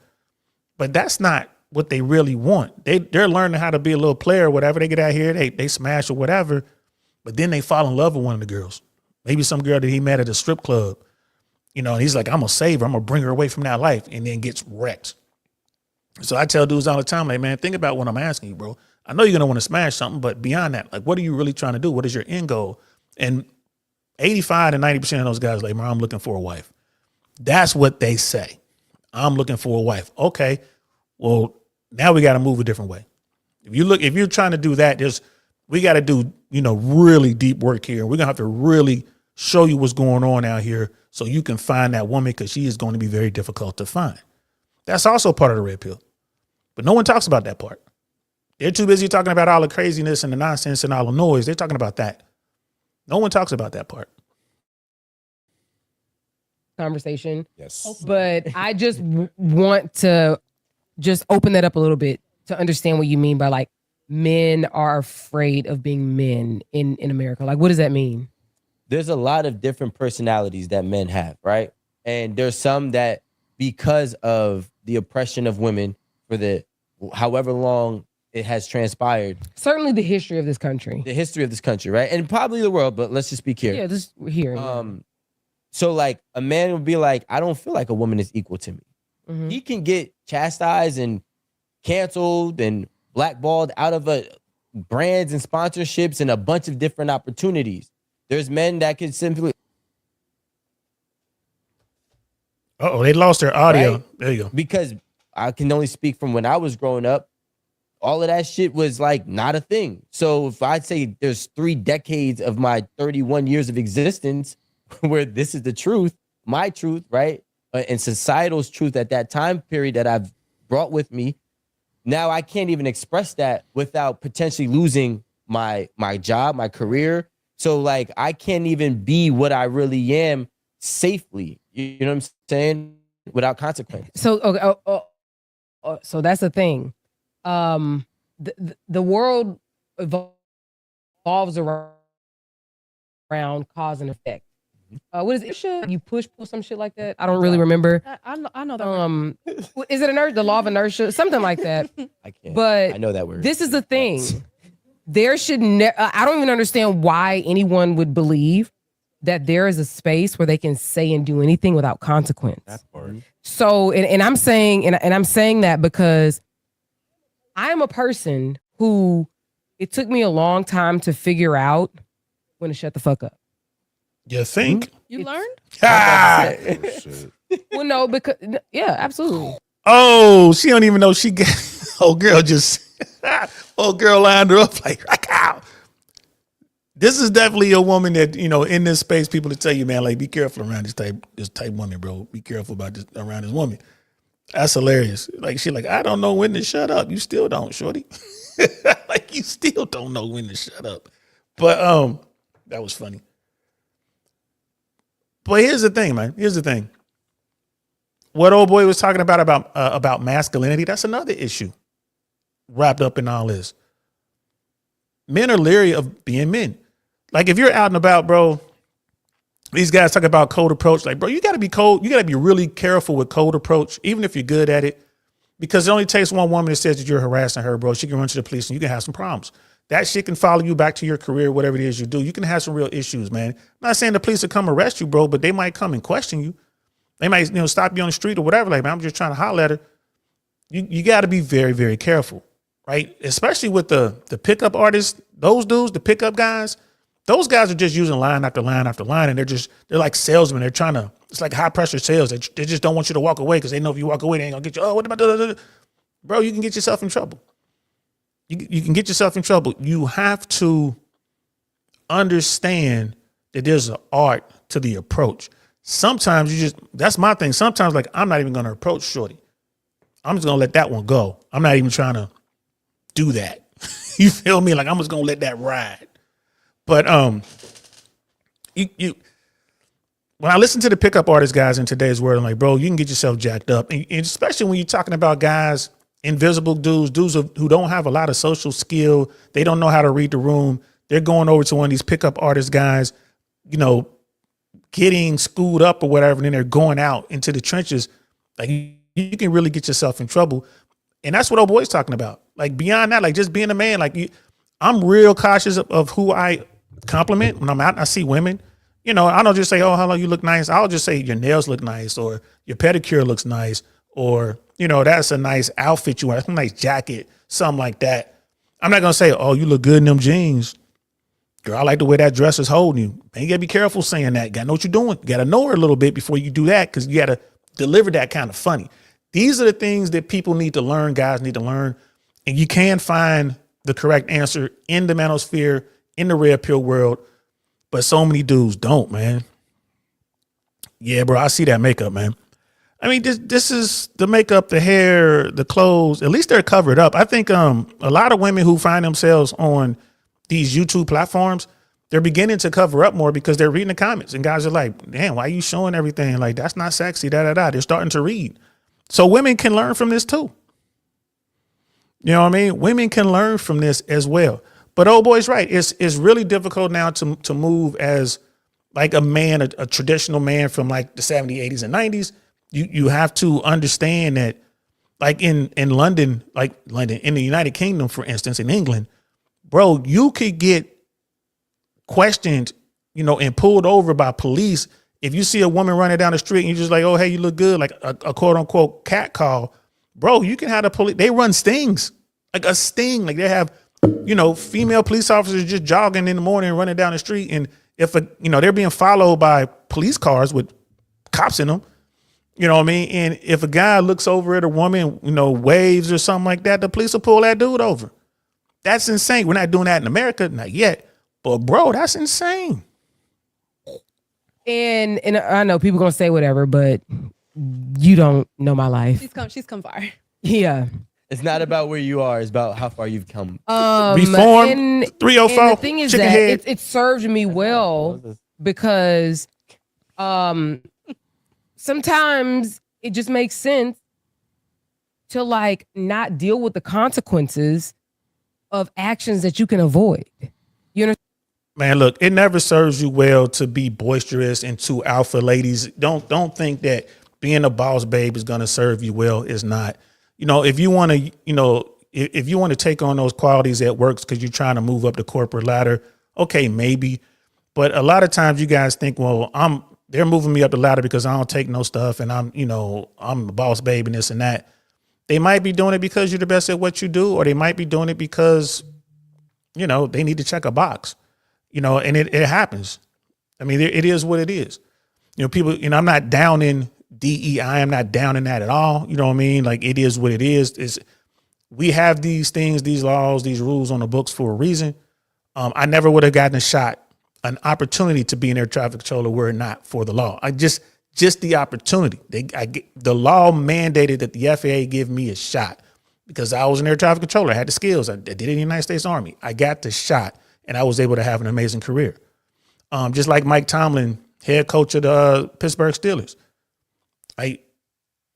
But that's not what they really want. They're learning how to be a little player or whatever. They get out here, they smash or whatever, but then they fall in love with one of the girls. Maybe some girl that he met at a strip club, you know, and he's like, I'm gonna save her, I'm gonna bring her away from that life, and then gets wrecked. So I tell dudes all the time, like, man, think about what I'm asking you, bro. I know you're gonna want to smash something, but beyond that, like, what are you really trying to do? What is your end goal? And 85 to 90% of those guys, like, man, I'm looking for a wife. That's what they say. I'm looking for a wife. Okay, well, now we got to move a different way. If you're trying to do that, we got to do, you know, really deep work here. We're gonna have to really show you what's going on out here so you can find that woman, because she is going to be very difficult to find. That's also part of the red pill, but no one talks about that part. They're too busy talking about all the craziness and the nonsense and all the noise. They're talking about that. No one talks about that part. Conversation. Yes. But I just want to just open that up a little bit to understand what you mean by like men are afraid of being men in America. Like, what does that mean? There's a lot of different personalities that men have, right? And there's some that, because of the oppression of women for the however long it has transpired. Certainly the history of this country. The history of this country, right? And probably the world, but let's just speak here. Yeah, just here. So like a man would be like, I don't feel like a woman is equal to me. Mm-hmm. He can get chastised and canceled and blackballed out of brands and sponsorships and a bunch of different opportunities. There's men that can simply. Uh-oh, they lost their audio. Right? There you go. Because I can only speak from when I was growing up. All of that shit was like not a thing. So if I'd say there's 3 decades of my 31 years of existence where this is the truth, my truth, right? And societal's truth at that time period that I've brought with me. Now I can't even express that without potentially losing my job, my career. So like I can't even be what I really am safely. You know what I'm saying? Without consequence. So okay, so that's the thing. The world evolves around cause and effect. What is it? You push, pull, some shit like that. I don't really remember. I know that. Is it the law of inertia? Something like that. I can't. But I know that word. This is the thing. There should I don't even understand why anyone would believe that there is a space where they can say and do anything without consequence. That part. So, and I'm saying, and I'm saying that because I am a person who it took me a long time to figure out when to shut the fuck up. You think? You learned? Ah! Well, no, because yeah, absolutely. Oh, she don't even know she got. Old girl lined her up like, ow. This is definitely a woman that, you know, in this space, people to tell you, man, like, be careful around this type woman, bro. Be careful about this around this woman. That's hilarious. Like, she like, I don't know when to shut up. You still don't, shorty. Like, you still don't know when to shut up. But that was funny. But here's the thing, man. Here's the thing. What old boy was talking about masculinity, that's another issue wrapped up in all this. Men are leery of being men. Like, if you're out and about, bro, these guys talk about cold approach. Like, bro, you got to be cold. You got to be really careful with cold approach, even if you're good at it, because it only takes one woman that says that you're harassing her, bro. She can run to the police and you can have some problems. That shit can follow you back to your career, whatever it is you do. You can have some real issues, man. I'm not saying the police will come arrest you, bro, but they might come and question you. They might, stop you on the street or whatever. Like, man, I'm just trying to holler at her. You got to be very, very careful, right? Especially with the pickup artists, those dudes, the pickup guys. Those guys are just using line after line after line, and they're like salesmen. They're trying to, it's like high pressure sales. They just don't want you to walk away because they know if you walk away, they ain't gonna get you. Oh, what am I doing? Bro, you can get yourself in trouble. You can get yourself in trouble. You have to understand that there's an art to the approach. Sometimes that's my thing. Sometimes, like, I'm not even going to approach shorty. I'm just going to let that one go. I'm not even trying to do that. You feel me? Like, I'm just going to let that ride. But when I listen to the pickup artist guys in today's world, I'm like, bro, you can get yourself jacked up. And especially when you're talking about guys, invisible dudes who don't have a lot of social skill. They don't know how to read the room. They're going over to one of these pickup artist guys, getting schooled up or whatever, and then they're going out into the trenches. Like, you you can really get yourself in trouble. And that's what old boy's talking about. Like beyond that, like just being a man, like I'm real cautious of who I compliment when I'm out and I see women. You know, I don't just say, oh, hello, you look nice. I'll just say your nails look nice, or your pedicure looks nice, or, you know, that's a nice outfit you wear. That's a nice jacket, something like that. I'm not going to say, oh, you look good in them jeans. Girl, I like the way that dress is holding you. Man, you got to be careful saying that. You got to know what you're doing. You got to know her a little bit before you do that, because you got to deliver that kind of funny. These are the things that people need to learn, guys need to learn. And you can find the correct answer in the manosphere, in the red pill world. But so many dudes don't, man. Yeah, bro, I see that makeup, man. I mean, this is the makeup, the hair, the clothes. At least they're covered up. I think a lot of women who find themselves on these YouTube platforms, they're beginning to cover up more because they're reading the comments. And guys are like, damn, why are you showing everything? Like, that's not sexy, da-da-da. They're starting to read. So women can learn from this too. You know what I mean? Women can learn from this as well. But old boy's right. It's really difficult now to move as like a man, a traditional man from like the 70s, 80s, and 90s. You have to understand that, like in London, in the United Kingdom, for instance, in England, bro, you could get questioned, you know, and pulled over by police if you see a woman running down the street and you're just like, oh, hey, you look good, like a quote unquote cat call, bro. You can have the police. They run stings, like a sting, like they have. You know, female police officers just jogging in the morning and running down the street. And if, they're being followed by police cars with cops in them, you know what I mean? And if a guy looks over at a woman, you know, waves or something like that, the police will pull that dude over. That's insane. We're not doing that in America, not yet. But bro, that's insane. And I know people gonna say whatever, but you don't know my life. She's come far. Yeah. It's not about where you are. It's about how far you've come. Reformed 304. And the thing is that head. it served me well because sometimes it just makes sense to like not deal with the consequences of actions that you can avoid. You know? Man, look, it never serves you well to be boisterous and too alpha ladies. Don't think that being a boss babe is going to serve you well. It's not. You know, if you want to, if you want to take on those qualities at work because you're trying to move up the corporate ladder, okay, maybe. But a lot of times you guys think, well, they're moving me up the ladder because I don't take no stuff and I'm the boss babe and this and that. They might be doing it because you're the best at what you do, or they might be doing it because, they need to check a box, and it happens. I mean, it is what it is. People, I'm not down in DEI. I'm not down in that at all. You know what I mean? Like, it is what it is. We have these things, these laws, these rules on the books for a reason. I never would have gotten an opportunity to be an air traffic controller were it not for the law. Just the opportunity. The law mandated that the FAA give me a shot because I was an air traffic controller. I had the skills. I did it in the United States Army. I got the shot and I was able to have an amazing career. Just like Mike Tomlin, head coach of the Pittsburgh Steelers.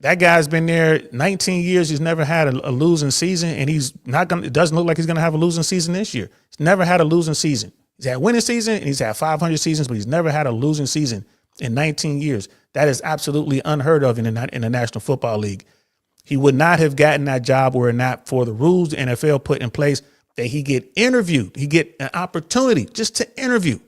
That guy's been there 19 years. He's never had a losing season, and it doesn't look like he's going to have a losing season this year. He's never had a losing season. He's had a winning season and he's had 500 seasons, but he's never had a losing season in 19 years. That is absolutely unheard of in the National Football League. He would not have gotten that job were it not for the rules the NFL put in place that he get interviewed. He get an opportunity just to interview.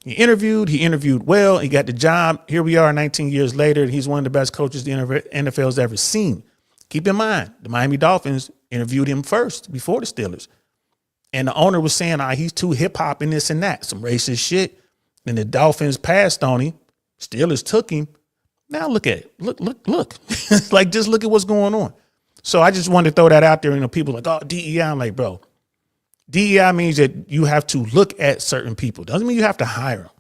He interviewed well, he got the job. Here we are 19 years later, and he's one of the best coaches the NFL's ever seen. Keep in mind, the Miami Dolphins interviewed him first before the Steelers. And the owner was saying, he's too hip-hop and this and that, some racist shit. And the Dolphins passed on him. Steelers took him. Now look at it. Look. Like, just look at what's going on. So I just wanted to throw that out there. People like, oh, DEI. I'm like, bro, DEI means that you have to look at certain people. Doesn't mean you have to hire them.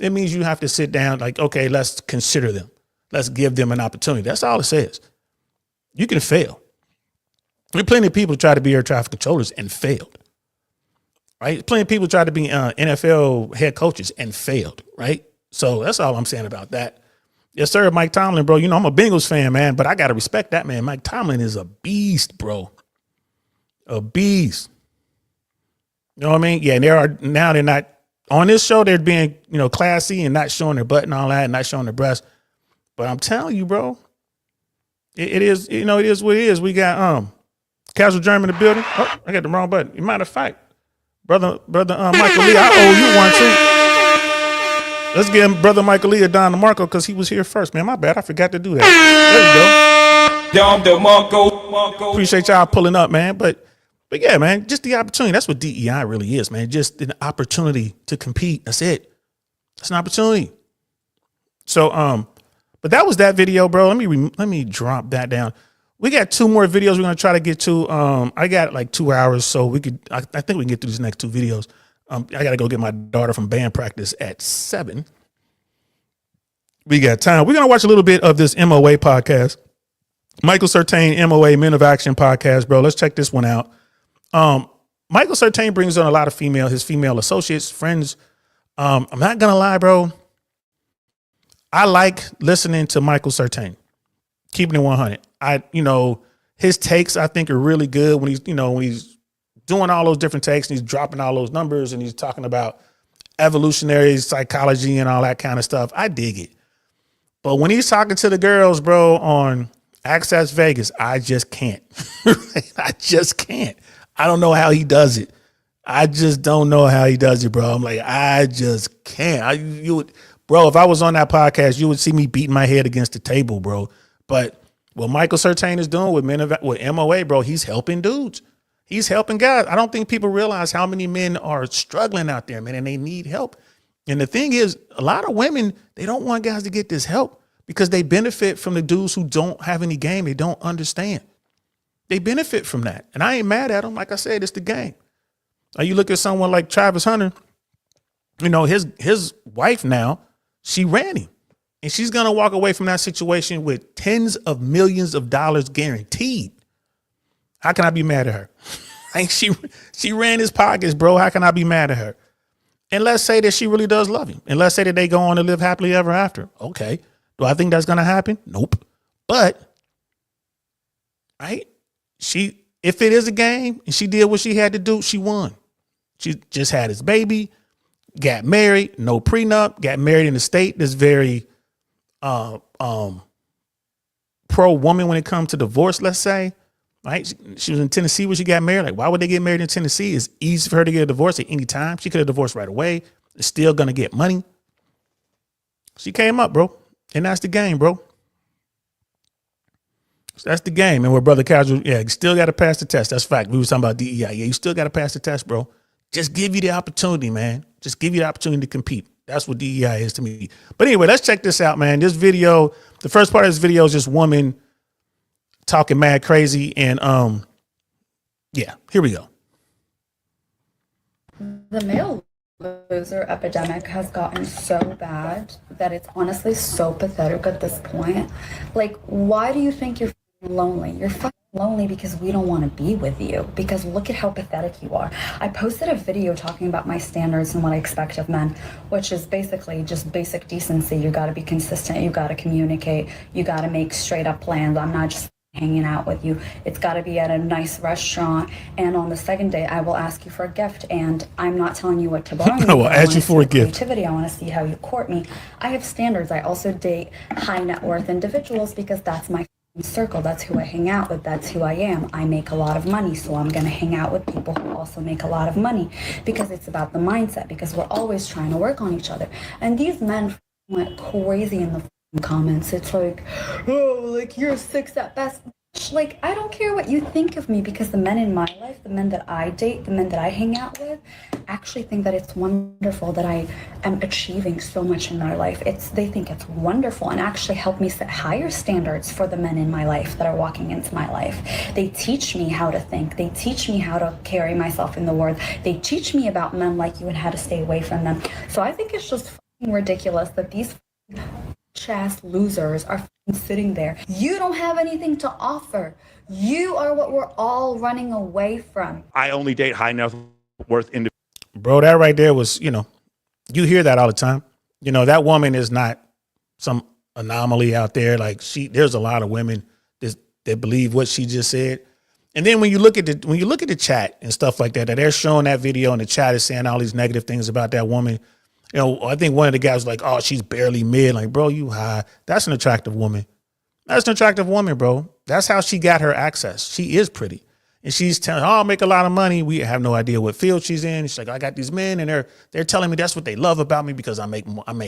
It means you have to sit down like, okay, let's consider them. Let's give them an opportunity. That's all it says. You can fail. There are plenty of people who try to be air traffic controllers and failed. Right? Plenty of people try to be NFL head coaches and failed. Right? So that's all I'm saying about that. Yes, sir, Mike Tomlin, bro. I'm a Bengals fan, man, but I got to respect that man. Mike Tomlin is a beast, bro. A beast. You know what I mean? Yeah, they're not on this show. They're being, classy and not showing their butt and all that, and not showing their breast. But I'm telling you, bro, it is, you know, it is what it is. We got Casual German in the building. Oh, I got the wrong button. Matter of fact, brother Michael Lee, I owe you one too. Let's give brother Michael Lee a Don DeMarco because he was here first. Man, my bad. I forgot to do that. There you go. Appreciate y'all pulling up, man. But yeah, man, just the opportunity. That's what DEI really is, man. Just an opportunity to compete. That's it. It's an opportunity. So, but that was that video, bro. Let me drop that down. We got 2 more videos we're gonna try to get to. I got like 2 hours, so we could. I think we can get through these next 2 videos. I gotta go get my daughter from band practice at 7. We got time. We're gonna watch a little bit of this MOA podcast. Michael Certain MOA Men of Action podcast, bro. Let's check this one out. Michael Certain brings on a lot of his female associates, friends. I'm not gonna lie, bro. I like listening to Michael Certain. Keeping it 100. His takes I think are really good when he's doing all those different takes and he's dropping all those numbers and he's talking about evolutionary psychology and all that kind of stuff. I dig it. But when he's talking to the girls, bro, on Access Vegas, I just can't. I just can't. I don't know how he does it. I just don't know how he does it, bro. I'm like, I just can't. Bro, if I was on that podcast, you would see me beating my head against the table, bro. But what Michael Certain is doing with MOA, bro, he's helping dudes. He's helping guys. I don't think people realize how many men are struggling out there, man, and they need help. And the thing is, a lot of women, they don't want guys to get this help because they benefit from the dudes who don't have any game. They don't understand. They benefit from that. And I ain't mad at them. Like I said, it's the game. Now you look at someone like Travis Hunter, his wife now, she ran him. And she's going to walk away from that situation with tens of millions of dollars guaranteed. How can I be mad at her? Like she ran his pockets, bro. How can I be mad at her? And let's say that she really does love him. And let's say that they go on to live happily ever after. Okay. Do I think that's going to happen? Nope. But, right? If it is a game and she did what she had to do, she won. She just had his baby, got married, no prenup, got married in a state that's very pro woman when it comes to divorce, let's say. Right? She was in Tennessee when she got married. Like, why would they get married in Tennessee? It's easy for her to get a divorce at any time. She could have divorced right away. It's still gonna get money. She came up, bro. And that's the game, bro. So that's the game. And we're brother casual. Yeah, you still got to pass the test. That's fact. We was talking about DEI. Yeah, you still got to pass the test, bro. Just give you the opportunity, man. Just give you the opportunity to compete. That's what DEI is to me. But anyway, let's check this out, man. This video, the first part of this video is just woman talking mad crazy. And yeah, here we go. The male loser epidemic has gotten so bad that it's honestly so pathetic at this point. Like, why do you think you're lonely? You're fucking lonely because we don't want to be with you, because look at how pathetic you are. I posted a video talking about my standards and what I expect of men, which is basically just basic decency. You got to be consistent, you got to communicate, you got to make straight up plans. I'm not just hanging out with you. It's got to be at a nice restaurant, and on the second day I will ask you for a gift, and I'm not telling you what to buy me. I will ask you for a gift. Creativity. I want to see how you court me. I have standards. I also date high net worth individuals because that's my circle. That's who I hang out with. That's who I am. I make a lot of money, so I'm going to hang out with people who also make a lot of money, because it's about the mindset, because we're always trying to work on each other. And these men went crazy in the comments. It's like, oh, like you're 6 at best. Like, I don't care what you think of me, because the men in my life, the men that I date, the men that I hang out with, actually think that it's wonderful that I am achieving so much in their life. They think it's wonderful, and actually help me set higher standards for the men in my life that are walking into my life. They teach me how to think. They teach me how to carry myself in the world. They teach me about men like you and how to stay away from them. So I think it's just fucking ridiculous that these ass losers are sitting there. You don't have anything to offer. You are what we're all running away from. I only date high net worth individuals. Bro, that right there was, you hear that all the time. That woman is not some anomaly out there. Like, there's a lot of women that believe what she just said. And then when you look at the chat and stuff like that they're showing that video and the chat is saying all these negative things about that woman. I think one of the guys was like, oh, she's barely mid. Like, bro, you high. That's an attractive woman. That's an attractive woman, bro. That's how she got her access. She is pretty. And she's telling, I'll make a lot of money. We have no idea what field she's in. She's like, I got these men and they're telling me that's what they love about me because I make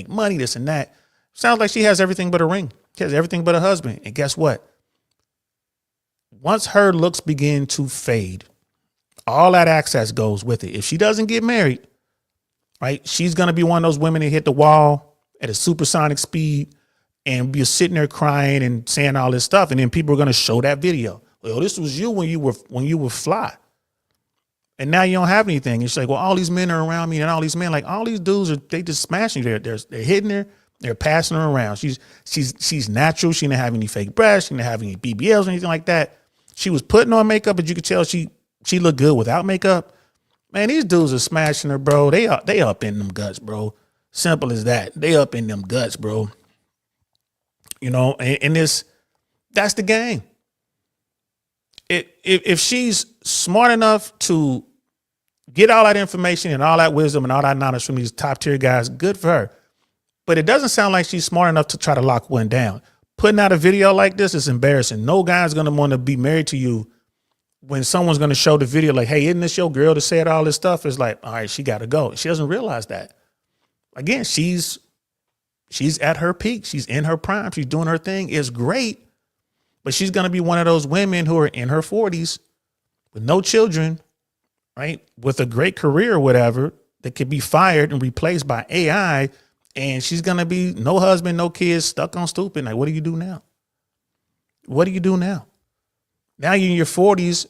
money, this and that. Sounds like she has everything but a ring. She has everything but a husband. And guess what? Once her looks begin to fade, all that access goes with it. If she doesn't get married, right, she's going to be one of those women that hit the wall at a supersonic speed and be sitting there crying and saying all this stuff. And then people are going to show that video. Well, this was you when you were fly. And now you don't have anything. It's like, well, all these men are around me and all these men, like all these dudes they just smashing you. They're hitting her. They're passing her around. She's natural. She didn't have any fake breasts. She didn't have any BBLs or anything like that. She was putting on makeup, but you could tell she looked good without makeup. Man, these dudes are smashing her, bro. They up in them guts, bro. Simple as that. They up in them guts, bro. You know, and that's the game. If she's smart enough to get all that information and all that wisdom and all that knowledge from these top tier guys, good for her. But it doesn't sound like she's smart enough to try to lock one down. Putting out a video like this is embarrassing. No guy's going to want to be married to you when someone's going to show the video like, hey, isn't this your girl that said all this stuff? It's like, all right, she got to go. She doesn't realize that. Again, she's at her peak. She's in her prime. She's doing her thing. It's great. But she's going to be one of those women who are in her 40s with no children, right? With a great career or whatever that could be fired and replaced by AI. And she's going to be no husband, no kids, stuck on stupid. Like, what do you do now? What do you do now? Now you're in your 40s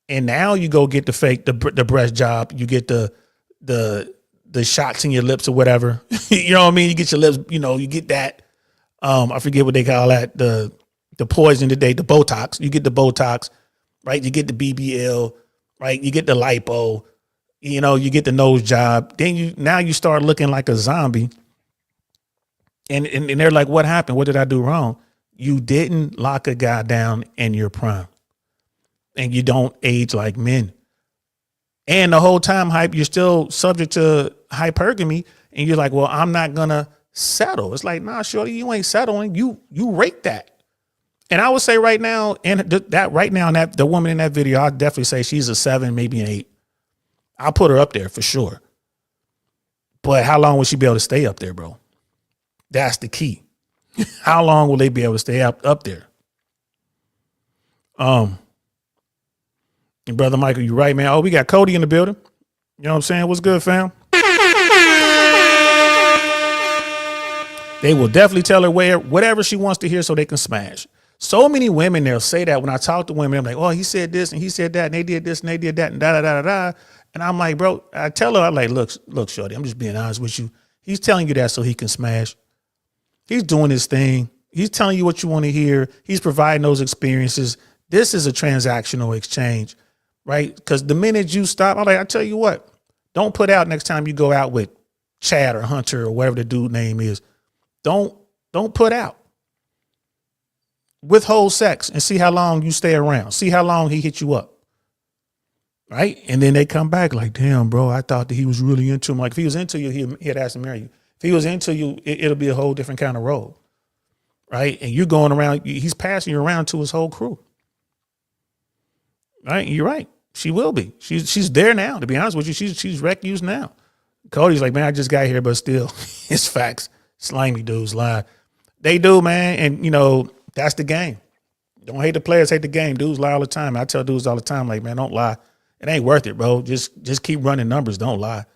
and now you go get the breast job. You get the shots in your lips or whatever. You know what I mean? You get your lips, you get that. I forget what they call that. The poison today, the Botox. You get the Botox, right? You get the BBL, right? You get the lipo, you get the nose job. Then now you start looking like a zombie. And they're like, what happened? What did I do wrong? You didn't lock a guy down in your prime. And you don't age like men. And the whole time, you're still subject to hypergamy. And you're like, well, I'm not going to settle. It's like, nah, shorty, you ain't settling. You rate that. And I would say right now, and the woman in that video, I'd definitely say she's a 7, maybe an 8. I'll put her up there for sure. But how long will she be able to stay up there, bro? That's the key. How long will they be able to stay up there? And Brother Michael, you're right, man. Oh, we got Cody in the building. You know what I'm saying? What's good, fam? They will definitely tell her whatever she wants to hear so they can smash. So many women, they'll say that when I talk to women, I'm like, oh, he said this and he said that and they did this and they did that and da. And I'm like, bro, I tell her, I'm like, look, shorty, I'm just being honest with you. He's telling you that so he can smash. He's doing his thing. He's telling you what you want to hear. He's providing those experiences. This is a transactional exchange, right? Because the minute you stop, I tell you what, don't put out next time you go out with Chad or Hunter or whatever the dude name is. Don't put out. Withhold sex and see how long you stay around. See how long he hit you up. Right? And then they come back like, damn, bro, I thought that he was really into him. Like, if he was into you, he'd ask to marry you. If he was into you, it'll be a whole different kind of role. Right? And you're going around, he's passing you around to his whole crew. Right? You're right. She will be. She's there now, to be honest with you. She's recused now. Cody's like, man, I just got here, but still, it's facts. Slimy dudes lie. They do, man. And, that's the game. Don't hate the players, hate the game. Dudes lie all the time. I tell dudes all the time, like, man, don't lie. It ain't worth it, bro. Just keep running numbers. Don't lie.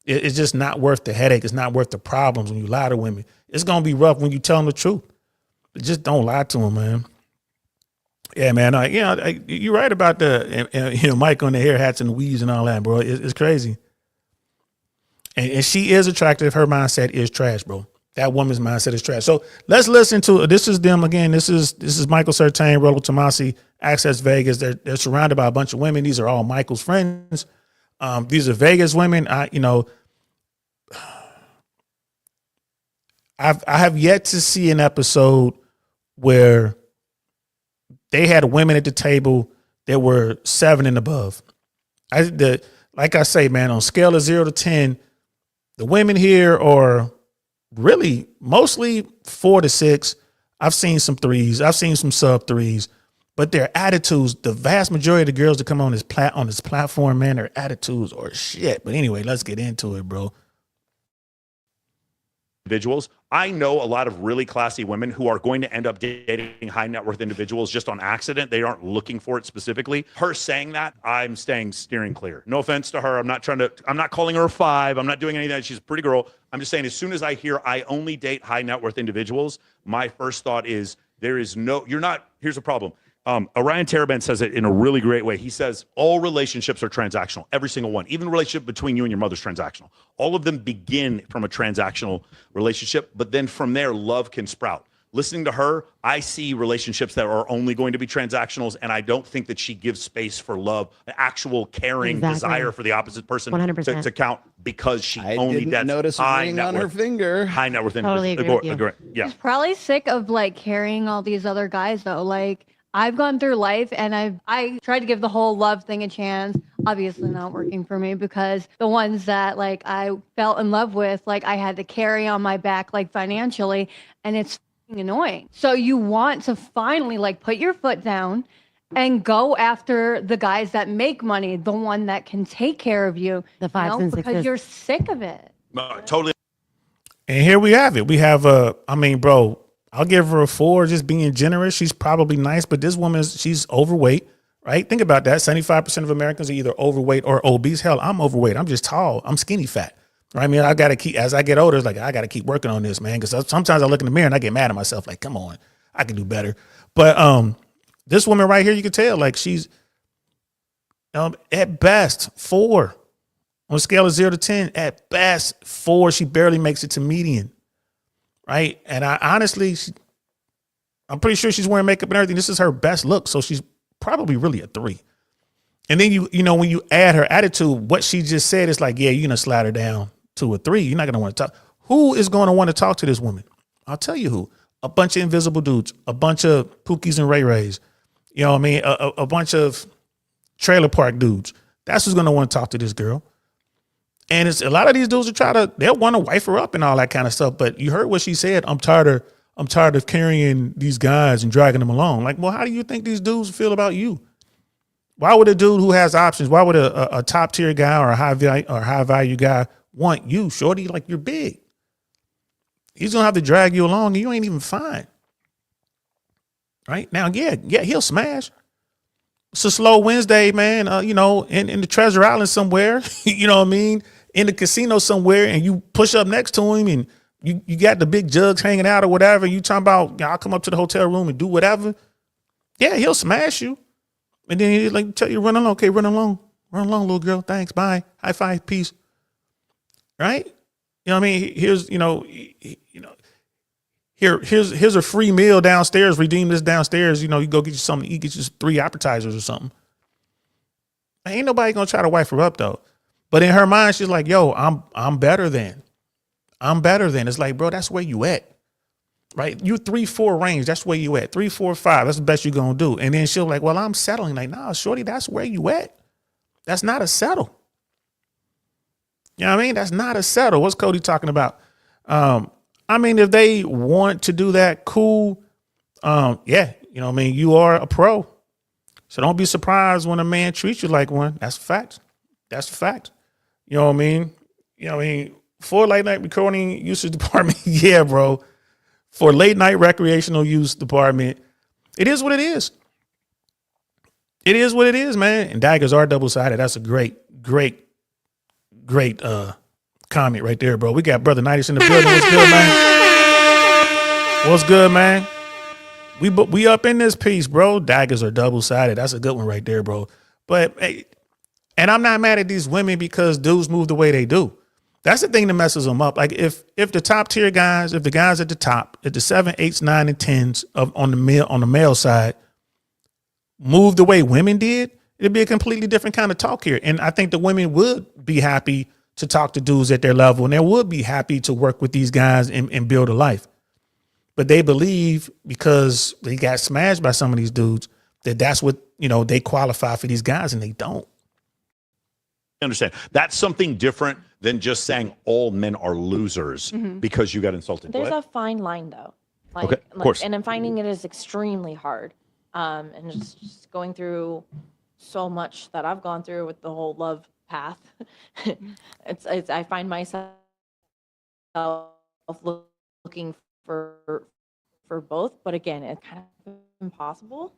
It's just not worth the headache. It's not worth the problems when you lie to women. It's going to be rough when you tell them the truth. But just don't lie to them, man. Yeah, man. You're right about the Mike on the hair hats and the weaves and all that, bro. It's crazy. And she is attractive. Her mindset is trash, bro. That woman's mindset is trash. So let's listen to this. Is them again. This is Michael Certain, Rollo Tomasi, Access Vegas. They're surrounded by a bunch of women. These are all Michael's friends. These are Vegas women. I have yet to see an episode where they had women at the table that were 7 and above. Like I say, man, on a scale of 0 to 10, the women here are really mostly 4 to 6. I've seen some threes. I've seen some sub threes. But their attitudes, the vast majority of the girls that come on this platform, man, their attitudes are shit. But anyway, let's get into it, bro. Individuals. I know a lot of really classy women who are going to end up dating high net worth individuals just on accident. They aren't looking for it specifically. Her saying that, I'm steering clear. No offense to her. I'm not calling her a 5. I'm not doing anything. She's a pretty girl. I'm just saying, as soon as I hear I only date high net worth individuals, my first thought is here's a problem. Orion Taraban says it in a really great way. He says all relationships are transactional, every single one. Even the relationship between you and your mother's transactional. All of them begin from a transactional relationship, but then from there, love can sprout. Listening to her, I see relationships that are only going to be transactionals, and I don't think that she gives space for love, actual caring desire for the opposite person 100%. To count, because she only didn't notice a ring on her finger. High net worth Totally agree with you. Yeah. She's probably sick of like carrying all these other guys though. Like, I've gone through life and I tried to give the whole love thing a chance. Obviously not working for me, because the ones that like I fell in love with, like I had to carry on my back like financially, and it's annoying. So you want to finally like put your foot down and go after the guys that make money, the one that can take care of you. The 5s and 6s. Because you're sick of it. Totally. And here we have it. We have bro, I'll give her a 4, just being generous. She's probably nice, but this woman, she's overweight, right? Think about that. 75% of Americans are either overweight or obese. Hell, I'm overweight. I'm just tall. I'm skinny fat. Right? I mean, I got to keep, as I get older, it's like, I got to keep working on this, man. Because sometimes I look in the mirror and I get mad at myself. Like, come on, I can do better. But this woman right here, you can tell, like, she's at best 4. On a scale of 0 to 10, at best 4. She barely makes it to median. Right. And I honestly, I'm pretty sure she's wearing makeup and everything. This is her best look. So she's probably really a 3. And then, you know, when you add her attitude, what she just said, it's like, yeah, you're going to slide her down to a 3. You're not going to want to talk. Who is going to want to talk to this woman? I'll tell you who. A bunch of invisible dudes, a bunch of Pookies and Ray Rays. You know what I mean? A bunch of trailer park dudes. That's who's going to want to talk to this girl. And it's a lot of these dudes they'll want to wife her up and all that kind of stuff. But you heard what she said. I'm tired of carrying these guys and dragging them along. Like, well, how do you think these dudes feel about you? Why would a dude who has options, why would a top tier guy or a high value guy want you, shorty? Like, you're big. He's going to have to drag you along and you ain't even fine. Right now, yeah, he'll smash. It's a slow Wednesday, man. You know, in the Treasure Island somewhere, you know what I mean? In the casino somewhere, and you push up next to him and you got the big jugs hanging out or whatever. You talking about, I'll come up to the hotel room and do whatever. Yeah, he'll smash you. And then he'll like tell you, run along. Okay, run along, little girl. Thanks, bye. High five, peace. Right? You know what I mean? Here's a free meal downstairs. Redeem this downstairs. You know, you go get you something to eat, get you 3 appetizers or something. Ain't nobody gonna try to wife her up though. But in her mind, she's like, yo, I'm better than. It's like, bro, that's where you at. Right? You 3-4 range, that's where you at. 3-4-5, that's the best you're gonna do. And then she'll like, well, I'm settling. Like, nah, shorty, that's where you at. That's not a settle. You know what I mean? That's not a settle. What's Cody talking about? I mean, if they want to do that, cool. Yeah, you know what I mean? You are a pro. So don't be surprised when a man treats you like one. That's a fact. That's a fact. You know what I mean? You know what I mean? For late night recording usage department, yeah, bro. For late night recreational use department, it is what it is. It is what it is, man. And daggers are double-sided. That's a great comment right there, bro. We got Brother Nightis in the building. What's good, man? What's good, man? We up in this piece, bro. Daggers are double-sided. That's a good one right there, bro. But hey, and I'm not mad at these women because dudes move the way they do. That's the thing that messes them up. Like if the top tier guys, if the guys at the top, at the 7, 8s, 9, and 10s on the male side moved the way women did, it'd be a completely different kind of talk here. And I think the women would be happy to talk to dudes at their level, and they would be happy to work with these guys and build a life. But they believe because they got smashed by some of these dudes that's what, you know, they qualify for these guys, and they don't. Understand. That's something different than just saying all men are losers because you got insulted. There's a fine line, though. Like, Okay, of course. And I'm finding it is extremely hard. And just going through so much that I've gone through with the whole love path. it's I find myself looking for both, but again, it's kind of impossible.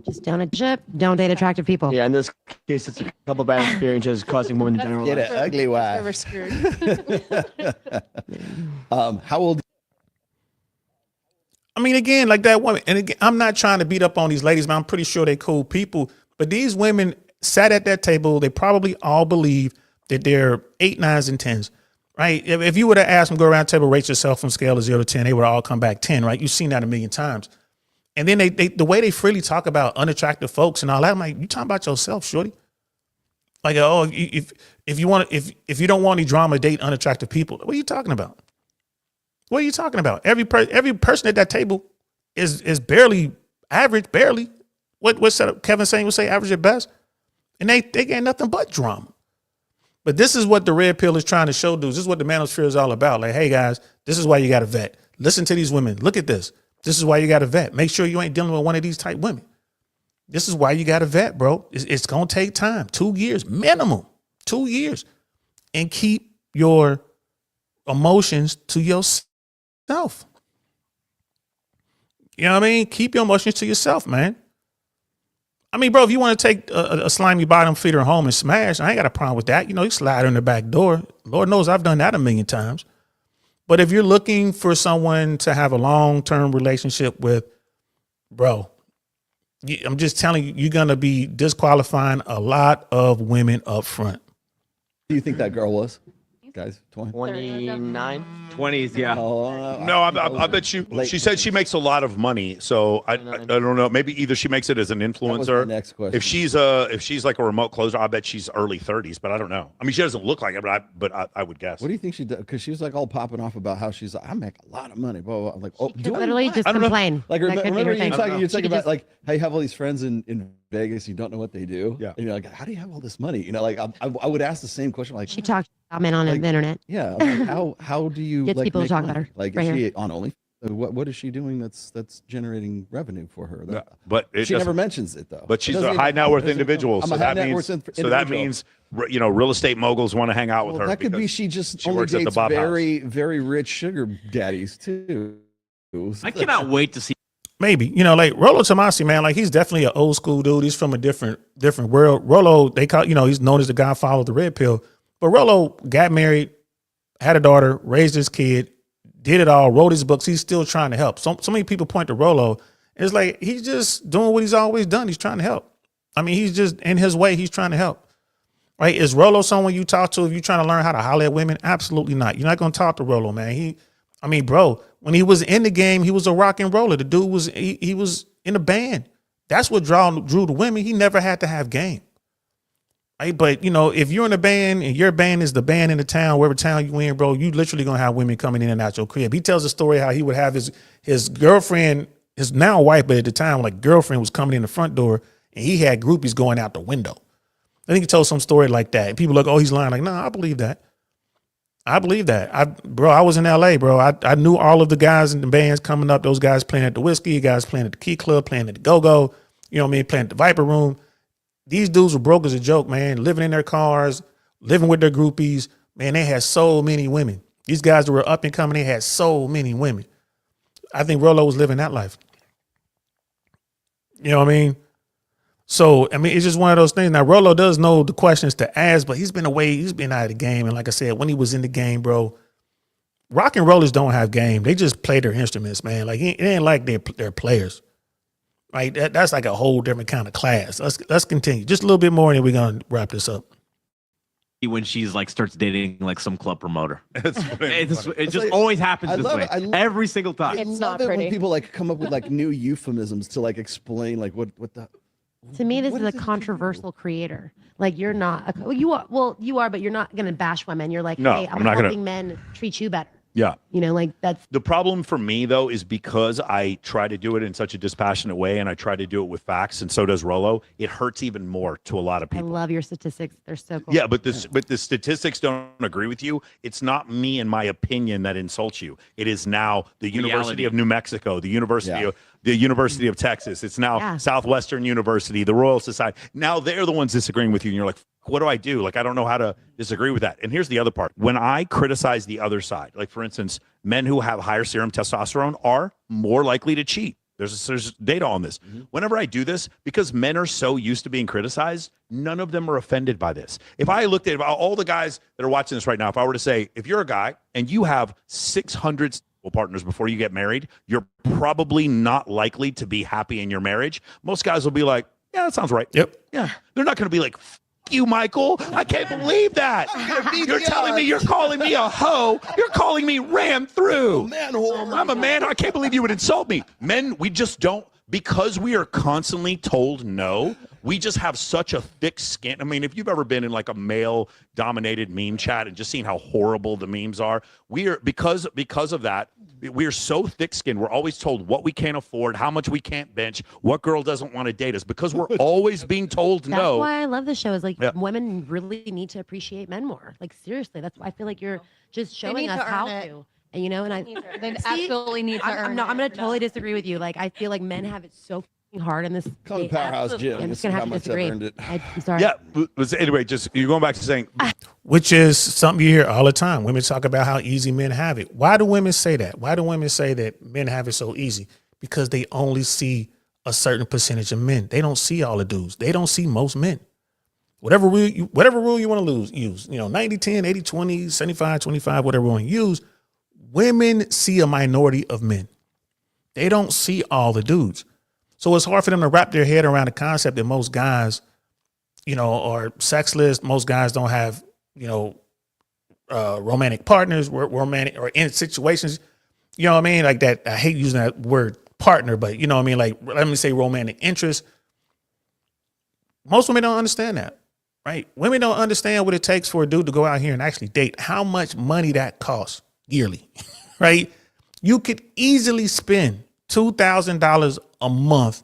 Just don't date attractive people. Yeah, in this case, it's a couple bad experiences causing women to generalize. Get an ugly wife. Never screwed. How old? I mean, again, like that woman, and again, I'm not trying to beat up on these ladies, but I'm pretty sure they're cool people. But these women sat at that table. They probably all believe that they're 8, 9s, and 10s, right? If you would have asked them, go around the table, rate yourself from scale of 0 to 10, they would all come back 10, right? You've seen that a million times. And then they the way they freely talk about unattractive folks and all that, I'm like, you talking about yourself, shorty? Like, oh, if you don't want any drama, date unattractive people. What are you talking about? What are you talking about? Every person at that table is barely average, barely. What's that? Kevin Saint would say average at best, and they get nothing but drama. But this is what the red pill is trying to show dudes. This is what the manosphere is all about. Like, hey guys, this is why you got to vet. Listen to these women. Look at this. This is why you got to vet. Make sure you ain't dealing with one of these type women. This is why you got to vet, bro. It's going to take time. 2 years, minimum 2 years. And keep your emotions to yourself. You know what I mean? Keep your emotions to yourself, man. I mean, bro, if you want to take a slimy bottom feeder home and smash, I ain't got a problem with that. You know, you slide her in the back door. Lord knows I've done that a million times. But if you're looking for someone to have a long-term relationship with, bro, I'm just telling you, you're going to be disqualifying a lot of women up front. Do you think that girl was? Guys, 29? 20s, yeah. No, I bet you. She said she makes a lot of money, so I don't know. Maybe either she makes it as an influencer. Next question. If she's like a remote closer, I bet she's early 30s, but I don't know. I mean, she doesn't look like it, but I would guess. What do you think she does? Because she was like all popping off about how she's like, I make a lot of money. Blah, blah, blah. I'm like, oh, do Literally just complain. Like, remember you're talking about just, like how you have all these friends in Vegas, you don't know what they do. Yeah. And you're like, how do you have all this money? You know, like I would ask the same question. Like, she talks about men on the internet. yeah, like, how do you Gets like people to make talk money? about her. Like, Right is here. she on Only? What is she doing that's generating revenue for her? Yeah, but it she never doesn't- mentions it though. But she's a high net worth individual, I'm so a high that net means worth that individual. means real estate moguls want to hang out with her. That could be because she just she only works at the dates Bob House. very rich sugar daddies too. I cannot wait to see. Maybe, you know, like Rollo Tomasi, man, like he's definitely an old school dude. He's from a different world. Rollo, they call, you know, he's known as the godfather of the red pill. But Rollo got married, had a daughter, raised his kid, did it all, wrote his books. He's still trying to help. So many people point to Rollo. It's like he's just doing what he's always done. He's trying to help. I mean, he's just in his way. He's trying to help. Right? Is Rollo someone you talk to if you're trying to learn how to holler at women? Absolutely not. You're not going to talk to Rollo, man. Bro, when he was in the game, he was a rock and roller. The dude was he was in a band. That's what drew the women. He never had to have game. Right? But you know, if you're in a band and your band is the band in the town, wherever town you in, bro, you literally gonna have women coming in and out your crib. He tells a story how he would have his girlfriend, his now wife, but at the time, like girlfriend was coming in the front door and he had groupies going out the window. I think he told some story like that. And people are like, oh, he's lying. Like, no, I believe that. I believe that. I was in LA, bro. I knew all of the guys in the bands coming up, those guys playing at the Whiskey, guys playing at the Key Club, playing at the Go-Go, you know what I mean, playing at the Viper Room. These dudes were broke as a joke, man, living in their cars, living with their groupies. Man, they had so many women. These guys that were up and coming, they had so many women. I think Rollo was living that life. You know what I mean? So, I mean, it's just one of those things. Now, Rollo does know the questions to ask, but he's been away. He's been out of the game. And like I said, when he was in the game, bro, rock and rollers don't have game. They just play their instruments, man. Like, it ain't like they're players. Right? That's like a whole different kind of class. Let's continue. Just a little bit more, and then we're going to wrap this up. When she's like starts dating like some club promoter. It's It just like, always happens I this love way. it. I love- Every single time. It's I not love it pretty. when people like come up with like new euphemisms to like explain like what the. To me, this what is a it that you controversial creator. Like you are, but you're not going to bash women. You're like, No, hey, I'm I'm not gonna- helping men treat you better. Yeah. You know, like that's The problem for me, though, is because I try to do it in such a dispassionate way and I try to do it with facts, and so does Rolo, it hurts even more to a lot of I people. love your statistics. They're so cool. Yeah, but the statistics don't agree with you. It's not me and my opinion that insults you. It is now the University of New Mexico, the University of Texas. It's now Southwestern University, the Royal Society. Now they're the ones disagreeing with you, and you're like, what do I do? Like, I don't know how to disagree with that. And here's the other part. When I criticize the other side, like, for instance, men who have higher serum testosterone are more likely to cheat. There's data on this. Whenever I do this, because men are so used to being criticized, none of them are offended by this. If I looked at all the guys that are watching this right now, if I were to say, if you're a guy and you have 600 partners before you get married, you're probably not likely to be happy in your marriage. Most guys will be like, yeah, that sounds right. Yep. Yeah. They're not going to be like, you, Michael. I can't believe that. You're telling me you're calling me a hoe. You're calling me ran through. I'm a man. I can't believe you would insult me. Men, we just don't, because we are constantly told no, we just have such a thick skin. I mean, if you've ever been in like a male-dominated meme chat and just seen how horrible the memes are, we are, because of that, we are so thick-skinned. We're always told what we can't afford, how much we can't bench, what girl doesn't want to date us, because we're always being told no. That's why I love this show. Is like women really need to appreciate men more. Like seriously, that's why I feel like you're just showing us how to. And you know, and They absolutely need to earn I'm going to totally disagree with you. Like I feel like men have it so hard in this. Come to Powerhouse Gym. I'm just going to have to disagree. I'm sorry. Yeah, but anyway, just you're going back to saying, which is something you hear all the time. Women talk about how easy men have it. Why do women say that? Why do women say that men have it so easy? Because they only see a certain percentage of men. They don't see all the dudes. They don't see most men. Whatever rule you want to use, 90, 10, 80, 20, 75, 25, whatever you want to use. Women see a minority of men. They don't see all the dudes. So it's hard for them to wrap their head around the concept that most guys, are sexless. Most guys don't have, romantic partners, romantic or in situations, you know what I mean? Like that. I hate using that word partner, but you know what I mean? Like, let me say romantic interest. Most women don't understand that, right? Women don't understand what it takes for a dude to go out here and actually date, how much money that costs yearly, right? You could easily spend $2,000 a month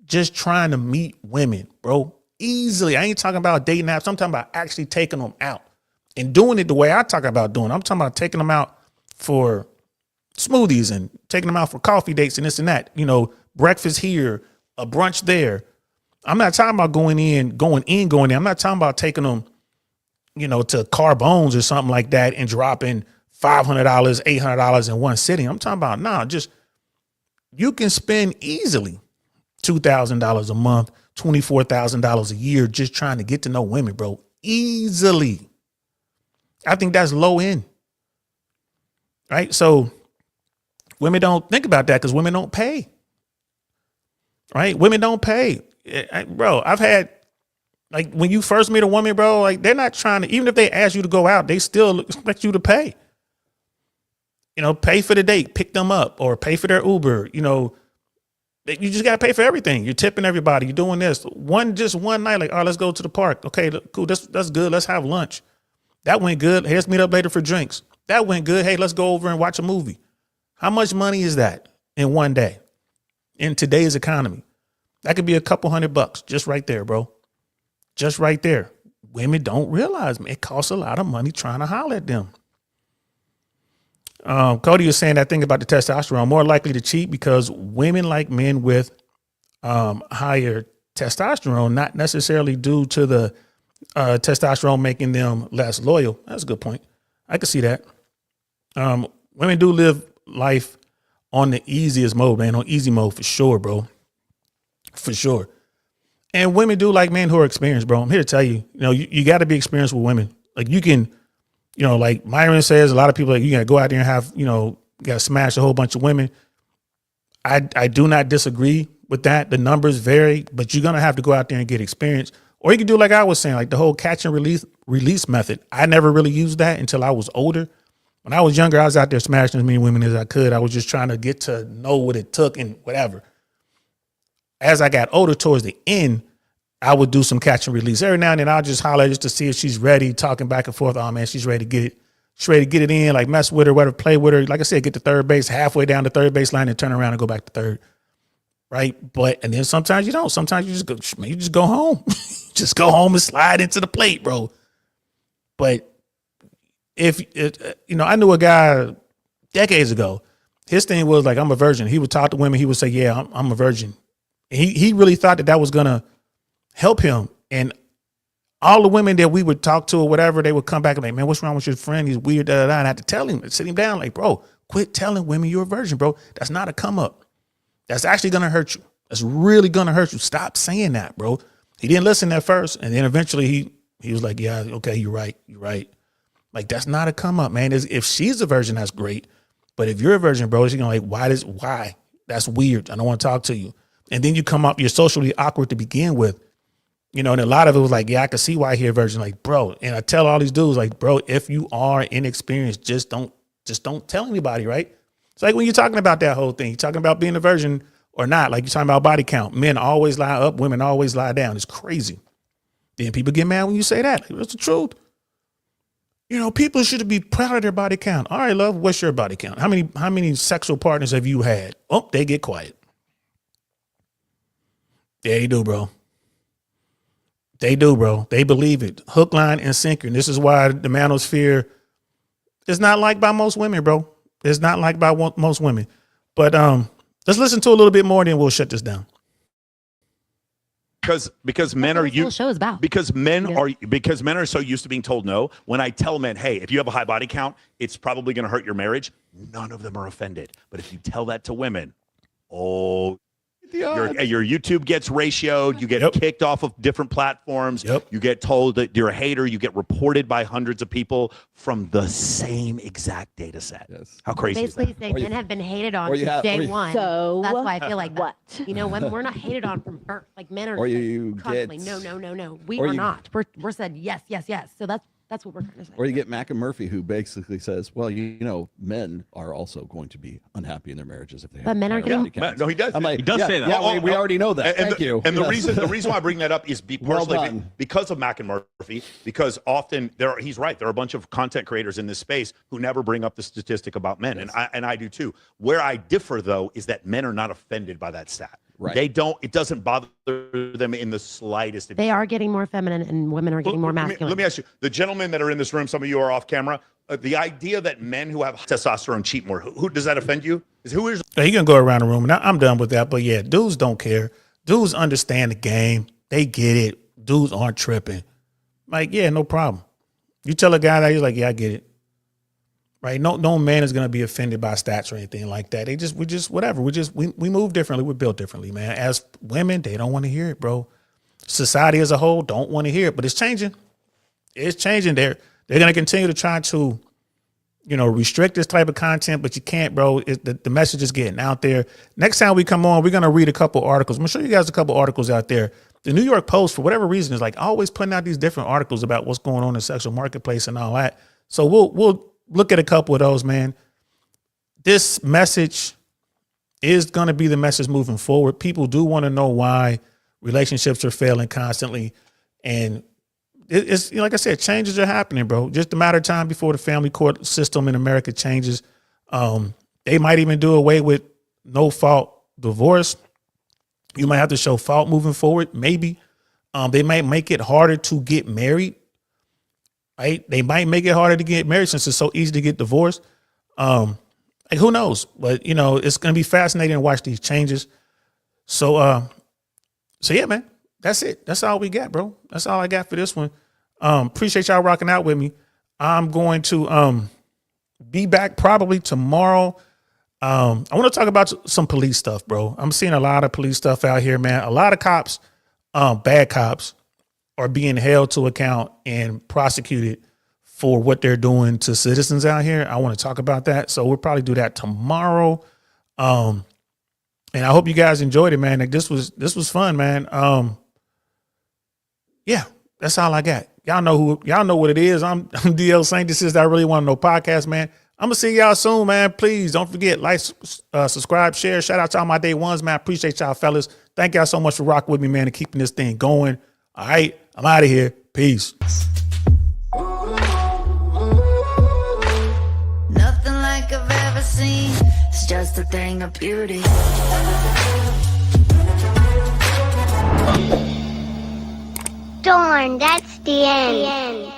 just trying to meet women, bro. Easily. I ain't talking about dating apps. I'm talking about actually taking them out and doing it the way I talk about doing it. I'm talking about taking them out for smoothies and taking them out for coffee dates and this and that, breakfast here, a brunch there. I'm not talking about going in. I'm not talking about taking them, to Carbones or something like that and dropping $500, $800 in one sitting. I'm talking about, you can spend easily $2,000 a month, $24,000 a year just trying to get to know women, bro. Easily. I think that's low end. Right? So women don't think about that because women don't pay. Right? Women don't pay. Bro, I've had, like, when you first meet a woman, bro, like, they're not trying to, even if they ask you to go out, they still expect you to pay. Pay for the date, pick them up, or pay for their Uber. You just got to pay for everything. You're tipping everybody. You're doing this. One night, like, oh, let's go to the park. Okay, cool. That's good. Let's have lunch. That went good. Hey, let's meet up later for drinks. That went good. Hey, let's go over and watch a movie. How much money is that in one day in today's economy? That could be a couple $100 just right there, bro. Just right there. Women don't realize, man, it costs a lot of money trying to holler at them. Cody was saying that thing about the testosterone, more likely to cheat because women like men with higher testosterone, not necessarily due to the testosterone making them less loyal. That's a good point. I can see that. Women do live life on the easiest mode, man, on easy mode for sure, bro. For sure. And women do like men who are experienced, bro. I'm here to tell you, you got to be experienced with women. Like you can, like Myron says, a lot of people, like, you got to go out there and have, got to smash a whole bunch of women. I do not disagree with that. The numbers vary, but you're going to have to go out there and get experience. Or you can do like I was saying, like the whole catch and release method. I never really used that until I was older. When I was younger, I was out there smashing as many women as I could. I was just trying to get to know what it took and whatever. As I got older towards the end, I would do some catch and release. Every now and then I'll just holler just to see if she's ready, talking back and forth. Oh man, she's ready to get it. she's ready to get it in, like mess with her, whatever, play with her. Like I said, get to third base, halfway down the third base line and turn around and go back to third. Right. And then sometimes you don't. Sometimes you just go home. Just go home and slide into the plate, bro. But I knew a guy decades ago. His thing was like, I'm a virgin. He would talk to women. He would say, yeah, I'm a virgin. And he really thought that was going to help him. And all the women that we would talk to or whatever, they would come back and like, man, what's wrong with your friend? He's weird, And I had to tell him, sit him down like, bro, quit telling women you're a virgin, bro. That's not a come up. That's actually going to hurt you. That's really going to hurt you. Stop saying that, bro. He didn't listen at first. And then eventually he was like, yeah, okay, you're right. You're right. Like, that's not a come up, man. If she's a virgin, that's great. But if you're a virgin, bro, she's going to like, why? That's weird. I don't want to talk to you. And then you come up, you're socially awkward to begin with. And a lot of it was like, yeah, I can see why you're a virgin. Like, bro. And I tell all these dudes, like, bro, if you are inexperienced, just don't tell anybody, right? It's like when you're talking about that whole thing, you're talking about being a virgin or not, like you're talking about body count. Men always lie up, women always lie down. It's crazy. Then people get mad when you say that. Like, that's the truth. People should be proud of their body count. All right, love, what's your body count? How many sexual partners have you had? Oh, they get quiet. Yeah, they do, bro. They do, bro. They believe it. Hook, line, and sinker. And this is why the manosphere is not liked by most women, bro. It's not liked by most women. But let's listen to a little bit more, and then we'll shut this down. Because men are because men are so used to being told no. When I tell men, hey, if you have a high body count, it's probably going to hurt your marriage. None of them are offended. But if you tell that to women, your YouTube gets ratioed. You get kicked off of different platforms. You get told that you're a hater. You get reported by hundreds of people from the same exact data set. Yes. How crazy is that? Basically saying men have been hated on since day one. So that's why I feel like what? When we're not hated on from birth. Like men are constantly, no. We are not. We're said yes. So that's what we're trying to say. Or you get Mac and Murphy, who basically says, well, men are also going to be unhappy in their marriages if they have. But men are getting. No, he does. Like, he does say that. Yeah, we already know that. Thank you. And the reason why I bring that up is because of Mac and Murphy, because often he's right. There are a bunch of content creators in this space who never bring up the statistic about men, and I do too. Where I differ though is that men are not offended by that stat. Right. They don't. It doesn't bother them in the slightest. They are getting more feminine, and women are getting more masculine. Let me ask you: the gentlemen that are in this room, some of you are off camera. The idea that men who have testosterone cheat more, who does that offend you? Who is? He can go around the room, and I'm done with that. But yeah, dudes don't care. Dudes understand the game. They get it. Dudes aren't tripping. Like, yeah, no problem. You tell a guy that, he's like, yeah, I get it. Right? No man is gonna be offended by stats or anything like that. We move differently. We're built differently, man. As women, they don't want to hear it, bro. Society as a whole don't want to hear it, but it's changing. It's changing. They're gonna continue to try to, restrict this type of content, but you can't, bro. The message is getting out there. Next time we come on, we're gonna read a couple articles. I'm gonna show you guys a couple articles out there. The New York Post, for whatever reason, is like always putting out these different articles about what's going on in the sexual marketplace and all that. So we'll look at a couple of those, man. This message is going to be the message moving forward. People do want to know why relationships are failing constantly. And it's like I said, changes are happening, bro. Just a matter of time before the family court system in America changes. They might even do away with no fault divorce. You might have to show fault moving forward. Maybe they might make it harder to get married. Right? They might make it harder to get married since it's so easy to get divorced. Who knows? But it's gonna be fascinating to watch these changes. So yeah, man. That's it. That's all we got, bro. That's all I got for this one. Appreciate y'all rocking out with me. I'm going to be back probably tomorrow. I want to talk about some police stuff, bro. I'm seeing a lot of police stuff out here, man. A lot of cops, bad cops, are being held to account and prosecuted for what they're doing to citizens out here. I want to talk about that. So we'll probably do that tomorrow. And I hope you guys enjoyed it, man. Like, this was fun, man. Yeah, that's all I got. Y'all know what it is. I'm DL Saint. This is I Really Want to Know podcast, man. I'm gonna see y'all soon, man. Please don't forget, like, subscribe, share. Shout out to all my day ones, man. I appreciate y'all fellas. Thank y'all so much for rocking with me, man, and keeping this thing going. All right, I'm out of here. Peace. just a thing of beauty. Darn, that's the end.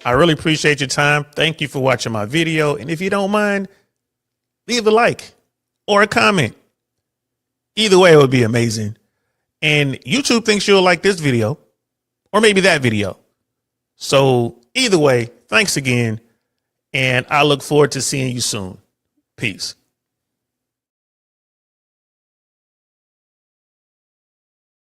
I really appreciate your time. Thank you for watching my video. And if you don't mind, leave a like or a comment. Either way, it would be amazing. And YouTube thinks you'll like this video or maybe that video. So either way, thanks again. And I look forward to seeing you soon. Peace.